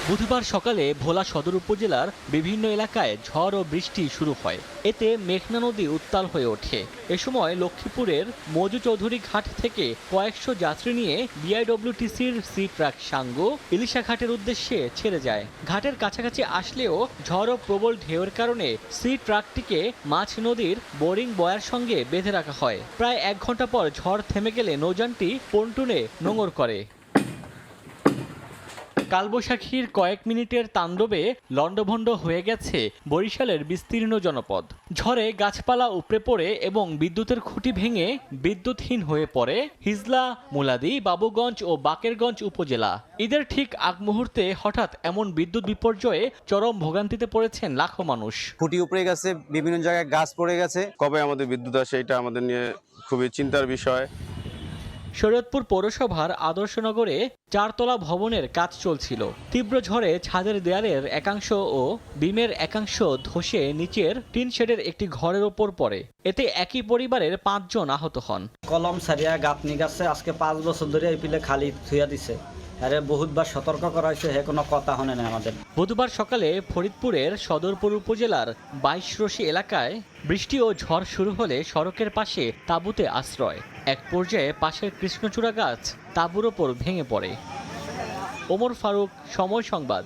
বুধবার সকালে ভোলা সদর উপজেলার বিভিন্ন এলাকায় ঝড় ও বৃষ্টি শুরু হয়। এতে মেঘনা নদী উত্তাল হয়ে ওঠে। এ সময় লক্ষ্মীপুরের মজু চৌধুরী ঘাট থেকে কয়েকশো যাত্রী নিয়ে বিআইডব্লিউটিসির সি ট্রাক সাঙ্গু ইলিশা ঘাটের উদ্দেশ্যে ছেড়ে যায়। ঘাটের কাছাকাছি আসলেও ঝড় ও প্রবল ঢেউয়ের কারণে সি ট্রাকটিকে মাছ নদীর বোরিং বয়ার সঙ্গে বেঁধে রাখা হয়। প্রায় 1 ঘন্টা পর ঝড় থেমে গেলে নৌযানটি পন্টুনে নোঙর করে। কালবৈশাখীর কয়েক মিনিটের তাণ্ডবে লণ্ডভণ্ড হয়ে গেছে বরিশালের বিস্তীর্ণ জনপদ। ঝড়ে গাছপালা উপড়ে পড়ে এবং বিদ্যুতের খুঁটি ভেঙে বিদ্যুৎহীন হয়ে পড়ে হিজলা, মুলাদি, বাবুগঞ্জ ও বাকেরগঞ্জ উপজেলা। ঈদের ঠিক আগ মুহূর্তে হঠাৎ এমন বিদ্যুৎ বিপর্যয়ে চরম ভোগান্তিতে পড়েছেন লাখো মানুষ। খুঁটি উপড়ে গেছে, বিভিন্ন জায়গায় গাছ পড়ে গেছে। কবে আমাদের বিদ্যুৎ আসে এটা আমাদের নিয়ে খুবই চিন্তার বিষয়। শরীয়তপুর পৌরসভার আদর্শনগরে 4 তলা ভবনের কাজ চলছিল। তীব্র ঝড়ে ছাদের দেয়ালের একাংশ ও বিমের একাংশ ধসে নিচের টিন শেডের একটি ঘরের ওপর পড়ে। এতে একই পরিবারের 5 জন আহত হন। কলম সারিয়া গাঁথনি গাছে আজকে 5 বছর ধরে এই পিলে খালি থুইয়া দিছে। আরে বহুতবার সতর্ক করা হয়েছে, হে কোনো কথা হনে না আমাদের। বুধবার সকালে ফরিদপুরের সদরপুর উপজেলার 22 রশি এলাকায় বৃষ্টি ও ঝড় শুরু হলে সড়কের পাশে তাঁবুতে আশ্রয়। এক পর্যায়ে পাশের কৃষ্ণচূড়া গাছ তাঁবুর ওপর ভেঙে পড়ে। ওমর ফারুক, সময় সংবাদ।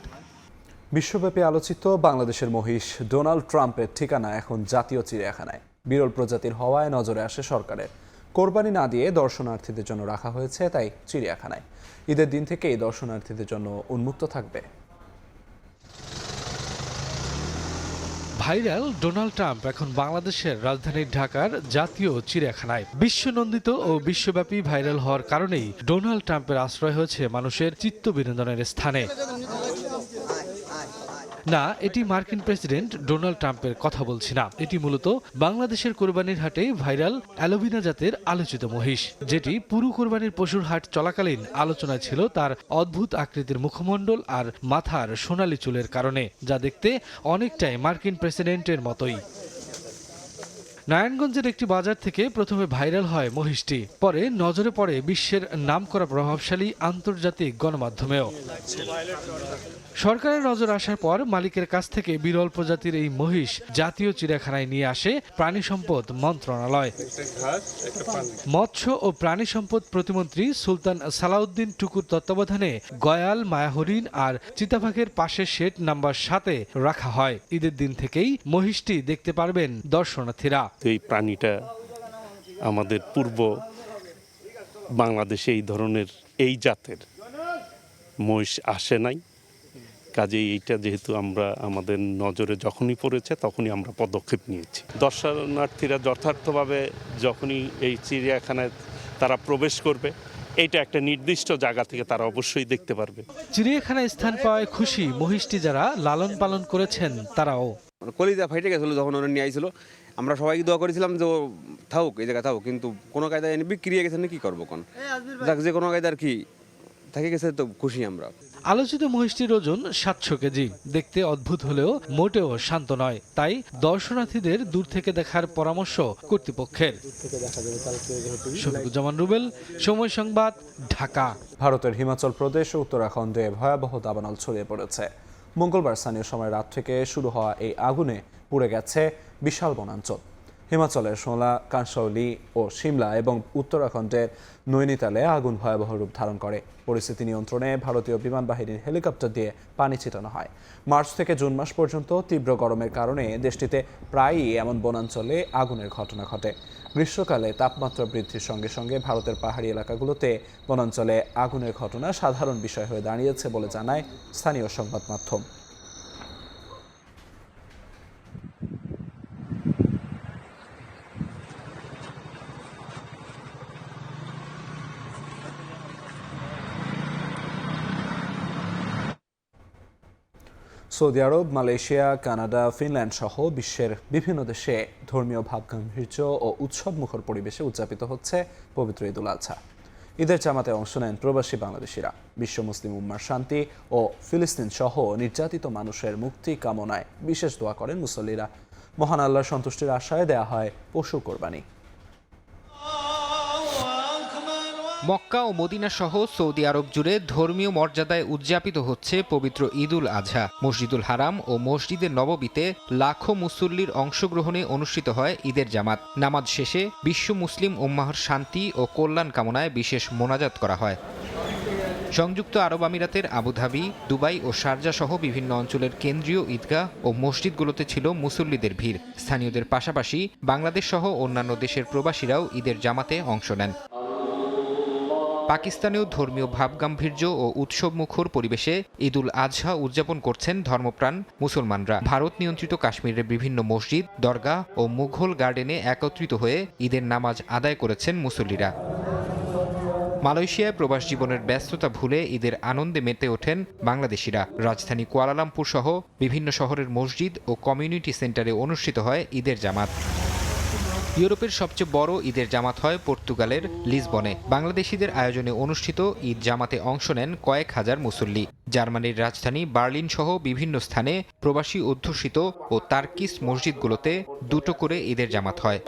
বিশ্বব্যাপী আলোচিত বাংলাদেশের মহিষ ডোনাল্ড ট্রাম্পের ঠিকানা এখন জাতীয় চিড়িয়াখানায়। বিরল প্রজাতির হওয়ায় নজরে আসে সরকারের। কোরবানি না দিয়ে দর্শনার্থীদের জন্য রাখা হয়েছে, তাই চিড়িয়াখানায় ঈদের দিন থেকেই দর্শনার্থীদের জন্য উন্মুক্ত থাকবে। ভাইরাল ডোনাল্ড ট্রাম্প এখন বাংলাদেশের রাজধানী ঢাকার জাতীয় চিড়িয়াখানায়। বিশ্বনন্দিত ও বিশ্বব্যাপী ভাইরাল হওয়ার কারণেই ডোনাল্ড ট্রাম্পের আশ্রয় হয়েছে মানুষের চিত্ত বিনোদনের স্থানে। না, এটি মার্কিন প্রেসিডেন্ট ডোনাল্ড ট্রাম্পের কথা বলছি না। এটি মূলত বাংলাদেশের কোরবানির হাটে ভাইরাল অ্যালোবিনা জাতের আলোচিত মহিষ, যেটি পুরো কোরবানির পশুর হাট চলাকালীন আলোচনায় ছিল তার অদ্ভুত আকৃতির মুখমণ্ডল আর মাথার সোনালী চুলের কারণে, যা দেখতে অনেকটাই মার্কিন প্রেসিডেন্টের মতোই। নারায়ণগঞ্জের একটি বাজার থেকে প্রথমে ভাইরাল হয় মহিষটি, পরে নজরে পড়ে বিশ্বের নামকরা প্রভাবশালী আন্তর্জাতিক গণমাধ্যমেও। সরকারের নজর আসার পর মালিকের কাছ থেকে বিরল প্রজাতির এই মহিষ জাতীয় চিড়িয়াখানায় নিয়ে আসে প্রাণী সম্পদ মন্ত্রণালয়। মৎস্য ও প্রাণী সম্পদ প্রতিমন্ত্রী সুলতান সালাউদ্দিন টুকুর তত্ত্বাবধানে গয়াল, মায়াহরিণ আর চিতাবাঘের পাশে শেড নাম্বার 7-এ রাখা হয়। ঈদের দিন থেকেই মহিষটি দেখতে পারবেন দর্শনার্থীরা। এই প্রাণীটা আমাদের পূর্ব বাংলাদেশে এই ধরনের এই জাতের মহিষ আসে নাই, কাজেই এইটা যেহেতু আমরা আমাদের নজরে যখনই পড়েছে তখনই আমরা পদক্ষেপ নিয়েছি। দর্শনার্থীরা যথার্থভাবে যখনই এই চিড়িয়াখানায় তারা প্রবেশ করবে, এইটা একটা নির্দিষ্ট জায়গা থেকে তারা অবশ্যই দেখতে পারবে। চিড়িয়াখানায় স্থান পাওয়ায় খুশি মহিষটি যারা লালন পালন করেছেন তারাও। কলিজা ফাইটে গেছিল যখন ওরা নিয়ে আইছিল, আমরা সবাইকে দোয়া করেছিলাম যে থাকুক এই জায়গায় থাকুক, কিন্তু কোনো কায়দায় এনে বিক্রি গেছে না, কি করবো কোন যাক, যে কোনো কায়দা আর কি থেকে গেছে, তো খুশি আমরা। আলোচিত মহিষটির ওজন 700 কেজি। দেখতে অদ্ভুত হলেও মোটেও শান্ত নয়, তাই দর্শনার্থীদের দূর থেকে দেখার পরামর্শ কর্তৃপক্ষের। শফিকুজ্জামান রুবেল, সময় সংবাদ, ঢাকা। ভারতের হিমাচল প্রদেশ ও উত্তরাখণ্ডে ভয়াবহ দাবানল ছড়িয়ে পড়েছে। মঙ্গলবার স্থানীয় সময় রাত থেকে শুরু হওয়া এই আগুনে পুড়ে গেছে বিশাল বনাঞ্চল। হিমাচলের সোলা, কানসৌলি ও সিমলা এবং উত্তরাখণ্ডের নৈনিতালে আগুন ভয়াবহ রূপ ধারণ করে। পরিস্থিতি নিয়ন্ত্রণে ভারতীয় বিমান বাহিনীর হেলিকপ্টার দিয়ে পানি ছিটানো হয়। মার্চ থেকে জুন মাস পর্যন্ত তীব্র গরমের কারণে দেশটিতে প্রায়ই এমন বনাঞ্চলে আগুনের ঘটনা ঘটে। গ্রীষ্মকালে তাপমাত্রা বৃদ্ধির সঙ্গে সঙ্গে ভারতের পাহাড়ি এলাকাগুলোতে বনাঞ্চলে আগুনের ঘটনা সাধারণ বিষয় হয়ে দাঁড়িয়েছে বলে জানায় স্থানীয় সংবাদ মাধ্যম। সৌদি আরব, মালয়েশিয়া, কানাডা, ফিনল্যান্ড সহ বিশ্বের বিভিন্ন দেশে ধর্মীয় ভাবগাম্ভীর্য ও উৎসবমুখর পরিবেশে উদযাপিত হচ্ছে পবিত্র ঈদুল আজহা। ঈদের জামাতে অংশ নেন প্রবাসী বাংলাদেশিরা। বিশ্ব মুসলিম উম্মার শান্তি ও ফিলিস্তিন সহ নির্যাতিত মানুষের মুক্তি কামনায় বিশেষ দোয়া করেন মুসল্লিরা। মহান আল্লাহর সন্তুষ্টির আশায় দেয়া হয় পশু কোরবানি। মক্কা ও মদিনা সহ সৌদি আরব জুড়ে ধর্মীয় মর্যাদায় উদযাপিত হচ্ছে পবিত্র ঈদুল আজহা। মসজিদুল হারাম ও মসজিদে নববীতে লাখো মুসল্লির অংশগ্রহণে অনুষ্ঠিত হয় ঈদের জামাত। নামাজ শেষে বিশ্ব মুসলিম উম্মাহর শান্তি ও কল্যাণ কামনায় বিশেষ মোনাজাত করা হয়। সংযুক্ত আরব আমিরাতের আবুধাবি, দুবাই ও শারজা সহ বিভিন্ন অঞ্চলের কেন্দ্রীয় ঈদগাহ ও মসজিদগুলোতে ছিল মুসল্লিদের ভিড়। স্থানীয়দের পাশাপাশি বাংলাদেশ সহ অন্যান্য দেশের প্রবাসীরাও ঈদের জামাতে অংশ নেন। পাকিস্তানেও ধর্মীয় ভাবগাম্ভীর্য ও উৎসবমুখর পরিবেশে ঈদুল আজহা উদযাপন করছেন ধর্মপ্রাণ মুসলমানরা। ভারত নিয়ন্ত্রিত কাশ্মীরের বিভিন্ন মসজিদ, দরগাহ ও মুঘল গার্ডেনে একত্রিত হয়ে ঈদের নামাজ আদায় করেছেন মুসল্লিরা। মালয়েশিয়ায় প্রবাস জীবনের ব্যস্ততা ভুলে ঈদের আনন্দে মেতে ওঠেন বাংলাদেশিরা। রাজধানী কুয়ালালামপুর সহ বিভিন্ন শহরের মসজিদ ও কমিউনিটি সেন্টারে অনুষ্ঠিত হয় ঈদের জামাত। ইউরোপের সবচেয়ে বড় ঈদের জামাত হয় পর্তুগালের লিসবনে। বাংলাদেশিদের আয়োজনে অনুষ্ঠিত ঈদ জামাতে অংশ নেন কয়েক হাজার মুসল্লি। জার্মানির রাজধানী বার্লিন সহ বিভিন্ন স্থানে প্রবাসী অধ্যুষিত ও তার্কিস মসজিদগুলোতে দুটো করে ঈদের জামাত হয়।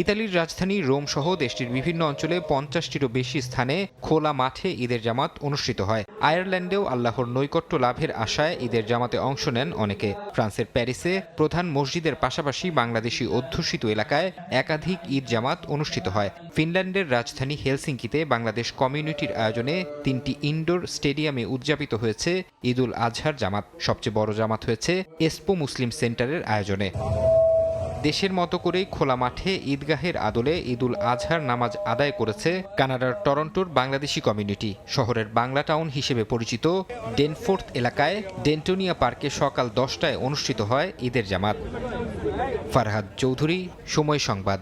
ইতালির রাজধানী রোম সহ দেশটির বিভিন্ন অঞ্চলে 50টিরও বেশি স্থানে খোলা মাঠে ঈদের জামাত অনুষ্ঠিত হয়। আয়ারল্যান্ডেও আল্লাহর নৈকট্য লাভের আশায় ঈদের জামাতে অংশ নেন অনেকে। ফ্রান্সের প্যারিসে প্রধান মসজিদের পাশাপাশি বাংলাদেশি অধ্যুষিত এলাকায় একাধিক ঈদ জামাত অনুষ্ঠিত হয়। ফিনল্যান্ডের রাজধানী হেলসিঙ্কিতে বাংলাদেশ কমিউনিটির আয়োজনে 3টি ইনডোর স্টেডিয়ামে উদযাপিত হয়েছে ঈদুল আজহার জামাত। সবচেয়ে বড় জামাত হয়েছে এসপো মুসলিম সেন্টারের আয়োজনে। দেশের মতো করেই খোলা মাঠে ঈদগাহের আদলে ঈদুল আজহার নামাজ আদায় করেছে কানাডার টরন্টোর বাংলাদেশি কমিউনিটি। শহরের বাংলা টাউন হিসেবে পরিচিত ডেনফোর্থ এলাকায় ডেন্টোনিয়া পার্কে সকাল 10টায় অনুষ্ঠিত হয় ঈদের জামাত। ফারহাদ চৌধুরী, সময় সংবাদ।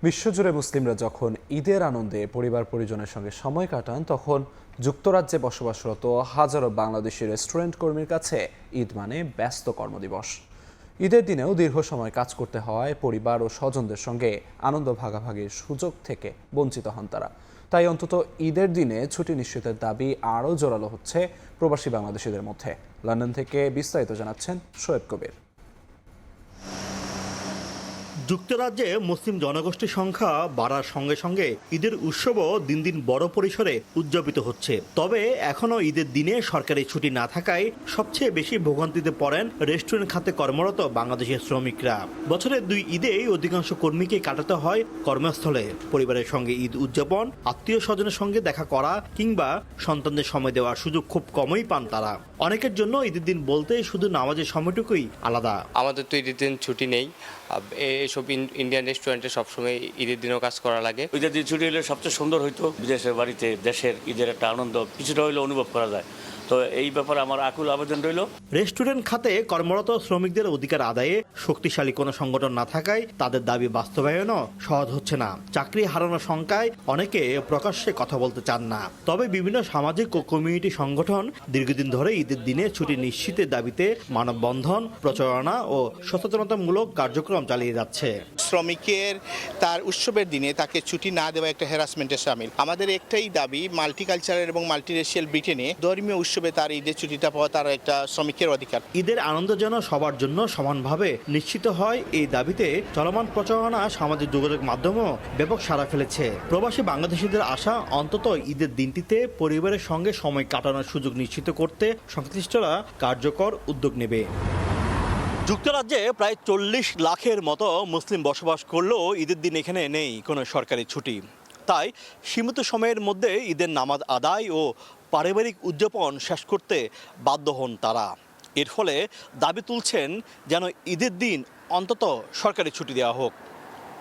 বিশ্বজুড়ে মুসলিমরা যখন ঈদের আনন্দে পরিবার পরিজনের সঙ্গে সময় কাটান, তখন যুক্তরাজ্যে বসবাসরত হাজারো বাংলাদেশি রেস্টুরেন্ট কর্মীর কাছে ঈদ মানে ব্যস্ত কর্মদিবস। ঈদের দিনেও দীর্ঘ সময় কাজ করতে হওয়ায় পরিবার ও স্বজনদের সঙ্গে আনন্দ ভাগাভাগির সুযোগ থেকে বঞ্চিত হন তারা। তাই অন্তত ঈদের দিনে ছুটি নিশ্চিতের দাবি আরও জোরালো হচ্ছে প্রবাসী বাংলাদেশিদের মধ্যে। লন্ডন থেকে বিস্তারিত জানাচ্ছেন শোয়েব কবির। যুক্তরাজ্যে মুসলিম জনগোষ্ঠীর সংখ্যা বাড়ার সঙ্গে সঙ্গে ঈদের উৎসবও দিন দিন বড় পরিসরে উদযাপিত হচ্ছে। তবে এখনও ঈদের দিনে সরকারি ছুটি না থাকায় সবচেয়ে বেশি ভোগান্তিতে পড়েন রেস্টুরেন্ট খাতে কর্মরত বাংলাদেশের শ্রমিকরা। বছরের 2 ঈদেই অধিকাংশ কর্মীকে কাটাতে হয় কর্মস্থলে। পরিবারের সঙ্গে ঈদ উদযাপন, আত্মীয় স্বজনের সঙ্গে দেখা করা কিংবা সন্তানদের সময় দেওয়ার সুযোগ খুব কমই পান তারা। অনেকের জন্য ঈদের দিন বলতে শুধু নামাজের সময়টুকুই আলাদা। আমাদের তো ঈদের দিন ছুটি নেই, এসব ইন্ডিয়ান রেস্টুরেন্টে সবসময় ঈদের দিনও কাজ করা লাগে। ঈদের দিন ছুটি হলে সবচেয়ে সুন্দর হইতো। বিদেশের বাড়িতে দেশের ঈদের একটা আনন্দ কিছুটা হইলে অনুভব করা যায়। তো এই ব্যাপারে আমার আকুল আবেদন রইল। রেস্টুরেন্ট খাতে কর্মরত শ্রমিকদের অধিকার আদায়ে শক্তিশালী কোনো সংগঠন না থাকায় তাদের দাবি বাস্তবায়নও সহজ হচ্ছে না। চাকরি হারানোর শঙ্কায় অনেকে প্রকাশ্যে কথা বলতে চান না। তবে বিভিন্ন সামাজিক ও কমিউনিটি সংগঠন দীর্ঘদিন ধরে ঈদের দিনে ছুটি নিশ্চিতের দাবিতে মানববন্ধন, প্রচারণা ও সচেতনতামূলক কার্যক্রম চালিয়ে যাচ্ছে। শ্রমিকের তার উৎসবের দিনে তাকে ছুটি না দেওয়া একটা হ্যারাসমেন্টের শামিল। আমাদের একটাই দাবি, মাল্টিকালচারাল এবং মাল্টিরেশিয়াল ব্রিটেনে ধর্মীয় উৎসবে তার ঈদের ছুটিটা পাওয়া তার একটা শ্রমিকের অধিকার। ঈদের আনন্দ যেন সবার জন্য সমানভাবে নিশ্চিত হয়, এই দাবিতে চলমান প্রচারণা সামাজিক যোগাযোগ মাধ্যমেও ব্যাপক সাড়া ফেলেছে। প্রবাসী বাংলাদেশিদের আশা অন্তত ঈদের দিনটিতে পরিবারের সঙ্গে সময় কাটানোর সুযোগ নিশ্চিত করতে সংশ্লিষ্টরা কার্যকর উদ্যোগ নেবে। যুক্তরাজ্যে প্রায় 40 লাখের মতো মুসলিম বসবাস করলেও ঈদের দিন এখানে নেই কোনো সরকারি ছুটি। তাই সীমিত সময়ের মধ্যে ঈদের নামাজ আদায় ও পারিবারিক উদযাপন শেষ করতে বাধ্য হন তারা। এর ফলে দাবি তুলছেন যেন ঈদের দিন অন্তত সরকারি ছুটি দেওয়া হোক।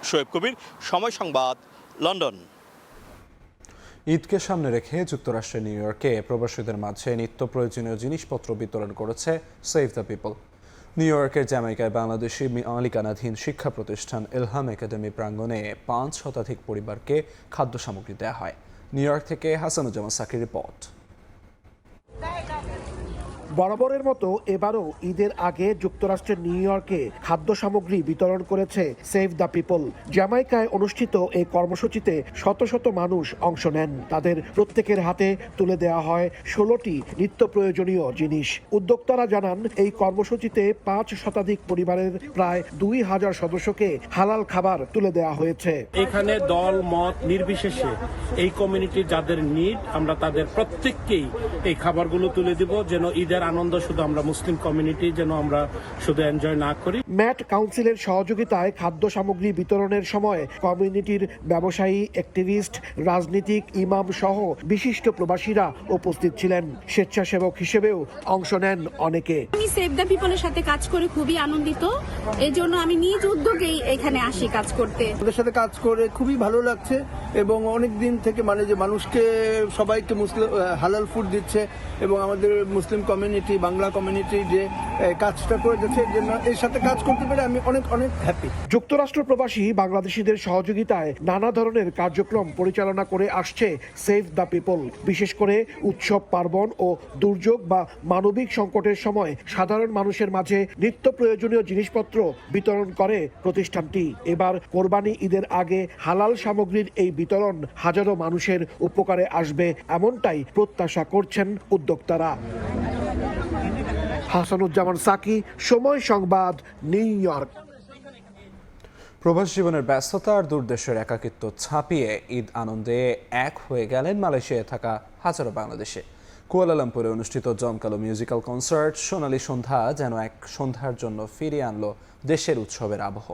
শোয়েব কবির, সময় সংবাদ, লন্ডন। ঈদকে সামনে রেখে যুক্তরাষ্ট্রের নিউ ইয়র্কে প্রবাসীদের মাঝে নিত্য প্রয়োজনীয় জিনিসপত্র বিতরণ করেছে সেভ দ্য পিপল। নিউ ইয়র্কের জ্যামাইকায় বাংলাদেশি মালিকানাধীন শিক্ষা প্রতিষ্ঠান ইলহাম একাডেমি প্রাঙ্গণে 5 শতাধিক পরিবারকে খাদ্য সামগ্রী দেওয়া হয়। নিউ ইয়র্ক থেকে হাসানুজ্জামান সাকির রিপোর্ট। বরাবরের মতো এবারও ঈদের আগে যুক্তরাষ্ট্রের নিউ ইয়র্কে খাদ্য সামগ্রী বিতরণ করেছে সেভ দ্য পিপল। জ্যামাইকায় অনুষ্ঠিত এই কর্মসূচিতে শত শত মানুষ অংশ নেন। তাদের প্রত্যেকের হাতে তুলে দেওয়া হয় 16টি নিত্য প্রয়োজনীয় জিনিস। উদ্যোক্তারা জানান, এই কর্মসূচিতে 5 শতাধিক পরিবারের প্রায় 2000 সদস্যকে হালাল খাবার তুলে দেওয়া হয়েছে। এখানে দল মত নির্বিশেষে এই কমিউনিটির যাদের নিড, আমরা তাদের প্রত্যেককেই এই খাবারগুলো তুলে দিব, যেন ঈদের আনন্দ শুধু আমরা মুসলিম কমিউনিটি যেন আমরা শুধু এনজয় না করি। ম্যাট কাউন্সিলের সহযোগিতায় খাদ্য সামগ্রী বিতরণের সময় কমিউনিটির ব্যবসায়ী, অ্যাক্টিভিস্ট, রাজনীতিক, ইমাম সহ বিশিষ্ট প্রবাসীরা উপস্থিত ছিলেন। স্বেচ্ছাসেবক হিসেবেও অংশ নেন অনেকে। আমি সেভ দ্য পিপলের সাথে কাজ করে খুবই আনন্দিত। এই জন্য আমি নিজ উদ্যোগেই এখানে আসি কাজ করতে। ওদের সাথে কাজ করে খুবই ভালো লাগছে এবং অনেক দিন থেকে যে মানুষকে সবাইকে মুসলিম হালাল ফুড দিচ্ছে এবং আমাদের মুসলিম কমিউনিটি, বাংলা কমিউনিটি যে কাজটা করে যাচ্ছে, এর জন্য এর সাথে কাজ করতে পেরে আমি অনেক অনেক হ্যাপি। যুক্তরাষ্ট্র প্রবাসী বাংলাদেশিদের সহযোগিতায় নানা ধরনের কার্যক্রম পরিচালনা করে আসছে সেভ দ্য পিপল। বিশেষ করে উৎসব, পার্বণ ও দুর্যোগ বা মানবিক সংকটের সময় সাধারণ মানুষের মাঝে নিত্য প্রয়োজনীয় জিনিসপত্র বিতরণ করে প্রতিষ্ঠানটি। এবার কোরবানি ঈদের আগে হালাল সামগ্রীর এই বিতরণ হাজারো মানুষের উপকারে আসবে, এমনটাই প্রত্যাশা করছেন উদ্যোক্তারা। হাসানুজ্জামান সাকি, সময় সংবাদ, নিউ ইয়র্ক। প্রবাস জীবনের ব্যস্ততা আর দূরদেশের একাকিত্ব ছাপিয়ে ঈদ আনন্দে এক হয়ে গেলেন মালয়েশিয়ায় থাকা হাজারো বাংলাদেশে। কুয়ালালামপুরে অনুষ্ঠিত জমকালো মিউজিক্যাল কনসার্ট সোনালী সন্ধ্যা যেন এক সন্ধ্যার জন্য ফিরিয়ে আনলো দেশের উৎসবের আবহ।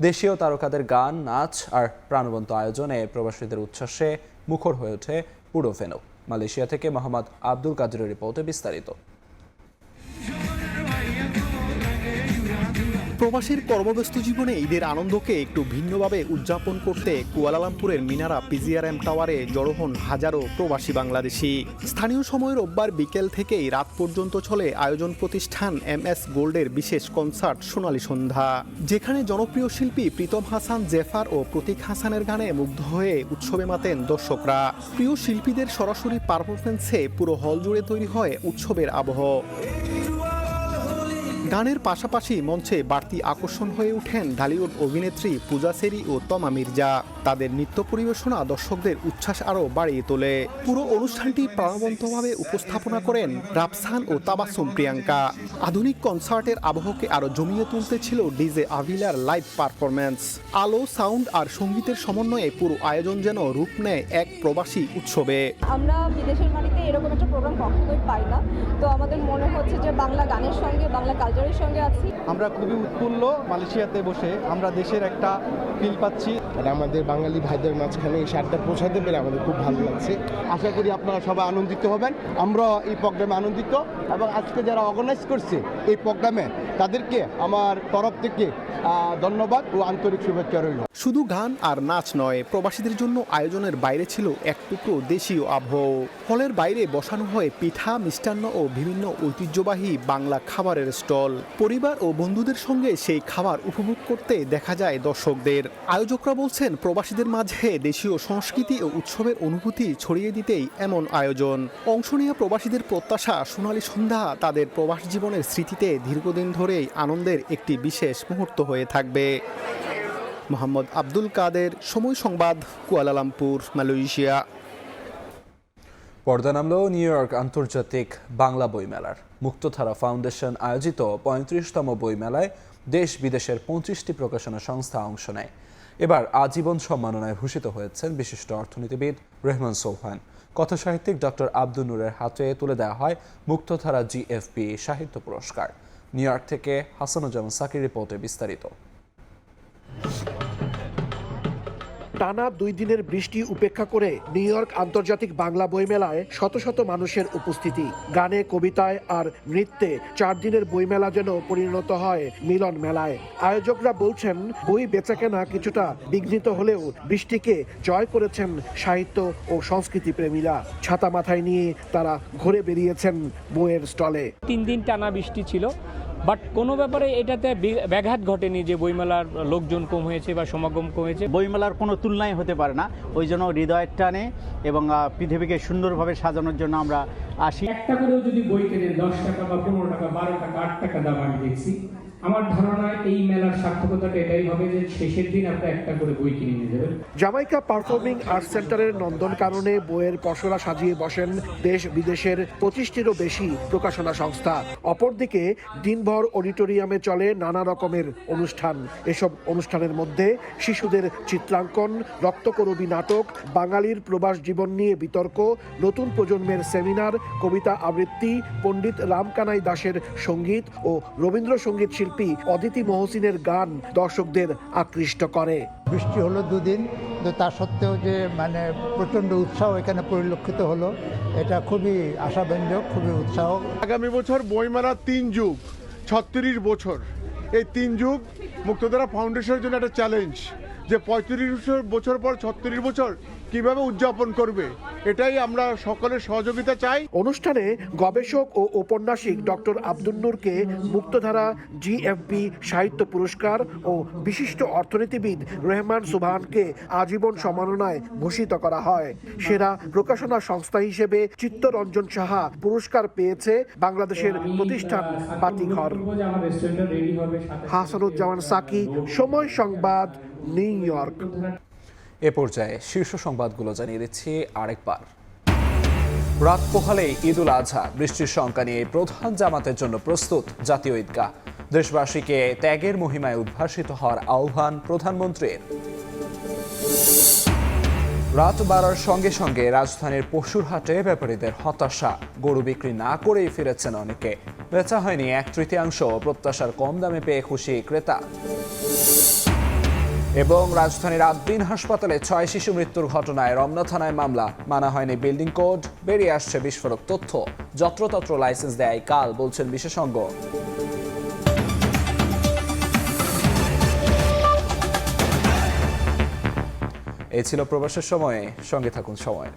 দেশীয় তারকাদের গান, নাচ আর প্রাণবন্ত আয়োজনে প্রবাসীদের উচ্ছ্বাসে মুখর হয়ে ওঠে পুরো ভেন্যু। মালয়েশিয়া থেকে মোহাম্মদ আব্দুল কাদিরের রিপোর্টে বিস্তারিত। প্রবাসীর কর্মব্যস্ত জীবনে ঈদের আনন্দকে একটু ভিন্নভাবে উদযাপন করতে কুয়ালালামপুরের মিনারা পিজিআরএম টাওয়ারে জড়ো হন হাজারো প্রবাসী বাংলাদেশি। স্থানীয় সময় রোববার বিকেল থেকেই রাত পর্যন্ত চলে আয়োজন প্রতিষ্ঠান MS গোল্ডের বিশেষ কনসার্ট সোনালী সন্ধ্যা, যেখানে জনপ্রিয় শিল্পী প্রীতম হাসান জেফার ও প্রতীক হাসানের গানে মুগ্ধ হয়ে উৎসবে মাতেন দর্শকরা। প্রিয় শিল্পীদের সরাসরি পারফরমেন্সে পুরো হল জুড়ে তৈরি হয় উৎসবের আবহ। গানের পাশাপাশি মঞ্চে বাড়তি আকর্ষণ হয়ে ওঠেন ঢালিউড অভিনেত্রী পূজা সেরি ও তমা মির্জা। তাদের নৃত্য পরিবেশনা দর্শকদের উচ্ছ্বাস আরও বাড়িয়ে তোলে। পুরো অনুষ্ঠানটি প্রাণবন্তভাবে উপস্থাপনা করেন রাফসান ও তাবাসুম প্রিয়াঙ্কা। আধুনিক কনসার্টের আবহকে আরও জমিয়ে তুলতে ছিল ডিজে আভিলার লাইভ পারফরম্যান্স। আলো, সাউন্ড আর সঙ্গীতের সমন্বয়ে পুরো আয়োজন যেন রূপ নেয় এক প্রবাসী উৎসবে। আমরা বিদেশের মাটিতে এরকম একটা প্রোগ্রাম কখনোই পাই না, তো আমাদের মনে হচ্ছে যে বাংলা গানের সঙ্গে বাংলা কালচারের সঙ্গে আছি। আমরা খুবই উৎফুল্ল মালয়েশিয়াতে বসে, আমরা দেশের একটা ফিল পাচ্ছি। আমাদের বাঙালি ভাইদের মাঝখানে এই শার্টটা পৌঁছাতে পেরে আমাদের খুব ভালো লাগছে। আশা করি আপনারা সবাই আনন্দিত হবেন, আমরা এই প্রোগ্রামে আনন্দিত, এবং আজকে যারা অর্গানাইজ করছে এই প্রোগ্রামে তাদেরকে আমার তরফ থেকে ধন্যবাদ ও আন্তরিক শুভেচ্ছা রইল। শুধু গান আর নাচ নয়, প্রবাসীদের জন্য আয়োজনের বাইরে ছিল এক টুকরো দেশীয় আবহ। হলের বাইরে বসানো হয় পিঠা, মিষ্টান্ন ও বিভিন্ন ঐতিহ্যবাহী বাংলা খাবারের স্টল। পরিবার ও বন্ধুদের সঙ্গে সেই খাবার উপভোগ করতে দেখা যায় দর্শকদের। আয়োজকরা বলছেন, প্রবাসীদের মাঝে দেশীয় সংস্কৃতি ও উৎসবের অনুভূতি ছড়িয়ে দিতেই এমন আয়োজন। অংশ নেওয়া প্রবাসীদের প্রত্যাশা, সোনালী সন্ধ্যা তাদের প্রবাস জীবনের স্মৃতিতে দীর্ঘদিন ধরেই আনন্দের একটি বিশেষ মুহূর্ত হয়ে থাকবে। মোহাম্মদ আব্দুল কাদের, সময় সংবাদ, কুয়ালালামপুর, মালয়েশিয়া। পর্দা নামল নিউ ইয়র্ক আন্তর্জাতিক বাংলা বইমেলার। মুক্তধারা ফাউন্ডেশন আয়োজিত 35তম বইমেলায় দেশ বিদেশের 25টি প্রকাশনা সংস্থা অংশ নেয়। এবার আজীবন সম্মাননায় ভূষিত হয়েছেন বিশিষ্ট অর্থনীতিবিদ রেহমান সোবহান। কথাসাহিত্যিক ডক্টর আব্দুল নূরের হাতে তুলে দেওয়া হয় মুক্তধারা GFB সাহিত্য পুরস্কার। নিউ ইয়র্ক থেকে হাসানুজ্জামান সাকির রিপোর্টে বিস্তারিত। টানা 2 দিনের বৃষ্টি উপেক্ষা করে নিউ ইয়র্ক আন্তর্জাতিক বাংলা বইমেলায় শত শত মানুষের উপস্থিতি। গানে, কবিতায় আর নৃত্যে 4 দিনের বইমেলা যেন পরিণত হয় মিলন মেলায়। আয়োজকরা বলছেন, বই বেচাকেনা কিছুটা বিঘ্নিত হলেও বৃষ্টিকে জয় করেছেন সাহিত্য ও সংস্কৃতি প্রেমীরা। ছাতা মাথায় নিয়ে তারা ঘুরে বেরিয়েছেন বইয়ের স্টলে। 3 দিন টানা বৃষ্টি ছিল, বাট কোনো ব্যাপারে এটাতে ব্যাঘাত ঘটেনি যে বইমেলার লোকজন কম হয়েছে বা সমাগম কমেছে। বইমেলার কোনো তুলনাই হতে পারে না, ওই জন্য হৃদয়ের টানে এবং পৃথিবীকে সুন্দরভাবে সাজানোর জন্য আমরা আসি। একটা করেও যদি বই কেনে 10 টাকা বা 15 টাকা, 12 টাকা, 8 টাকা দাম আমি দেখছি। আমার ধারণা এই মেলার সার্থকতাটা এটাই হবে যে শেষের দিন আপনি একটা করে বই কিনে নিয়ে যাবেন। জামাইকা পারফর্মিং আর্টস সেন্টারের নন্দনকাননে বইয়ের পসরা সাজিয়ে বসেন দেশ বিদেশের 25টিরও বেশি প্রকাশনা সংস্থা। অপরদিকে দিনভর অডিটোরিয়ামে চলে নানা রকমের অনুষ্ঠান। এসব অনুষ্ঠানের মধ্যে শিশুদের চিত্রাঙ্কন, রক্তকরবী নাটক, বাঙালির প্রবাস জীবন নিয়ে বিতর্ক, নতুন প্রজন্মের সেমিনার, কবিতা আবৃত্তি, পণ্ডিত রামকানাই দাসের সঙ্গীত ও রবীন্দ্রসঙ্গীত শিল্পী অদিতি মহসিনের গান দর্শকদের আকৃষ্ট করে। বৃষ্টি হলো 2 দিন, তো তা সত্ত্বেও যে প্রচণ্ড উৎসাহ এখানে পরিলক্ষিত হলো, এটা খুবই আশাব্যঞ্জক, খুবই উৎসাহ। আগামী বছর বইমেলা 3 যুগ, 36 বছর। এই 3 যুগ মুক্তধারা ফাউন্ডেশনের জন্য একটা চ্যালেঞ্জ, যে 35 বছর পর 36 বছর কিভাবে উদযাপন করবে, এটাই আমরা সকলের সহযোগিতা চাই। অনুষ্ঠানে গবেষক ও ঔপন্যাসিক ডক্টর আব্দুল নূরকে মুক্তধারা GFB সাহিত্য পুরস্কার ও বিশিষ্ট অর্থনীতিবিদ রেহমান সোবহানকে আজীবন সম্মাননায় ভূষিত করা হয়। সেরা প্রকাশনা সংস্থা হিসেবে চিত্তরঞ্জন সাহা পুরস্কার পেয়েছে বাংলাদেশের প্রতিষ্ঠান বাতিঘর। হাসানুজ্জামান সাকি, সময় সংবাদ, নিউ ইয়র্ক। এ পর্যায়ে শীর্ষ সংবাদগুলো জানিয়ে দিচ্ছি আরেকবার। রাত পোহালেই ঈদুল আজহা, বৃষ্টির শঙ্কা নিয়ে প্রধান জামাতের জন্য প্রস্তুত জাতীয় ঈদগাহ। দেশবাসীকে ত্যাগের মহিমায় উদ্ভাসিত হওয়ার আহ্বান প্রধানমন্ত্রীর। রাত বাড়ার সঙ্গে সঙ্গে রাজধানীর পশুরহাটে ব্যাপারীদের হতাশা। গরু বিক্রি না করেই ফিরেছেন অনেকে। বেচা হয়নি 1/3, প্রত্যাশার কম দামে পেয়ে খুশি ক্রেতা। এবং রাজধানীর আদ্দিন হাসপাতালে 6 শিশু মৃত্যুর ঘটনায় রমনা থানায় মামলা। মানা হয়নি বিল্ডিং কোড, বেরিয়ে আসছে বিস্ফোরক তথ্য। যত্রতত্র লাইসেন্স দেয় কাল, বলছেন বিশেষজ্ঞ। এই ছিল প্রবাসের সময়ে, সঙ্গে থাকুন সময়।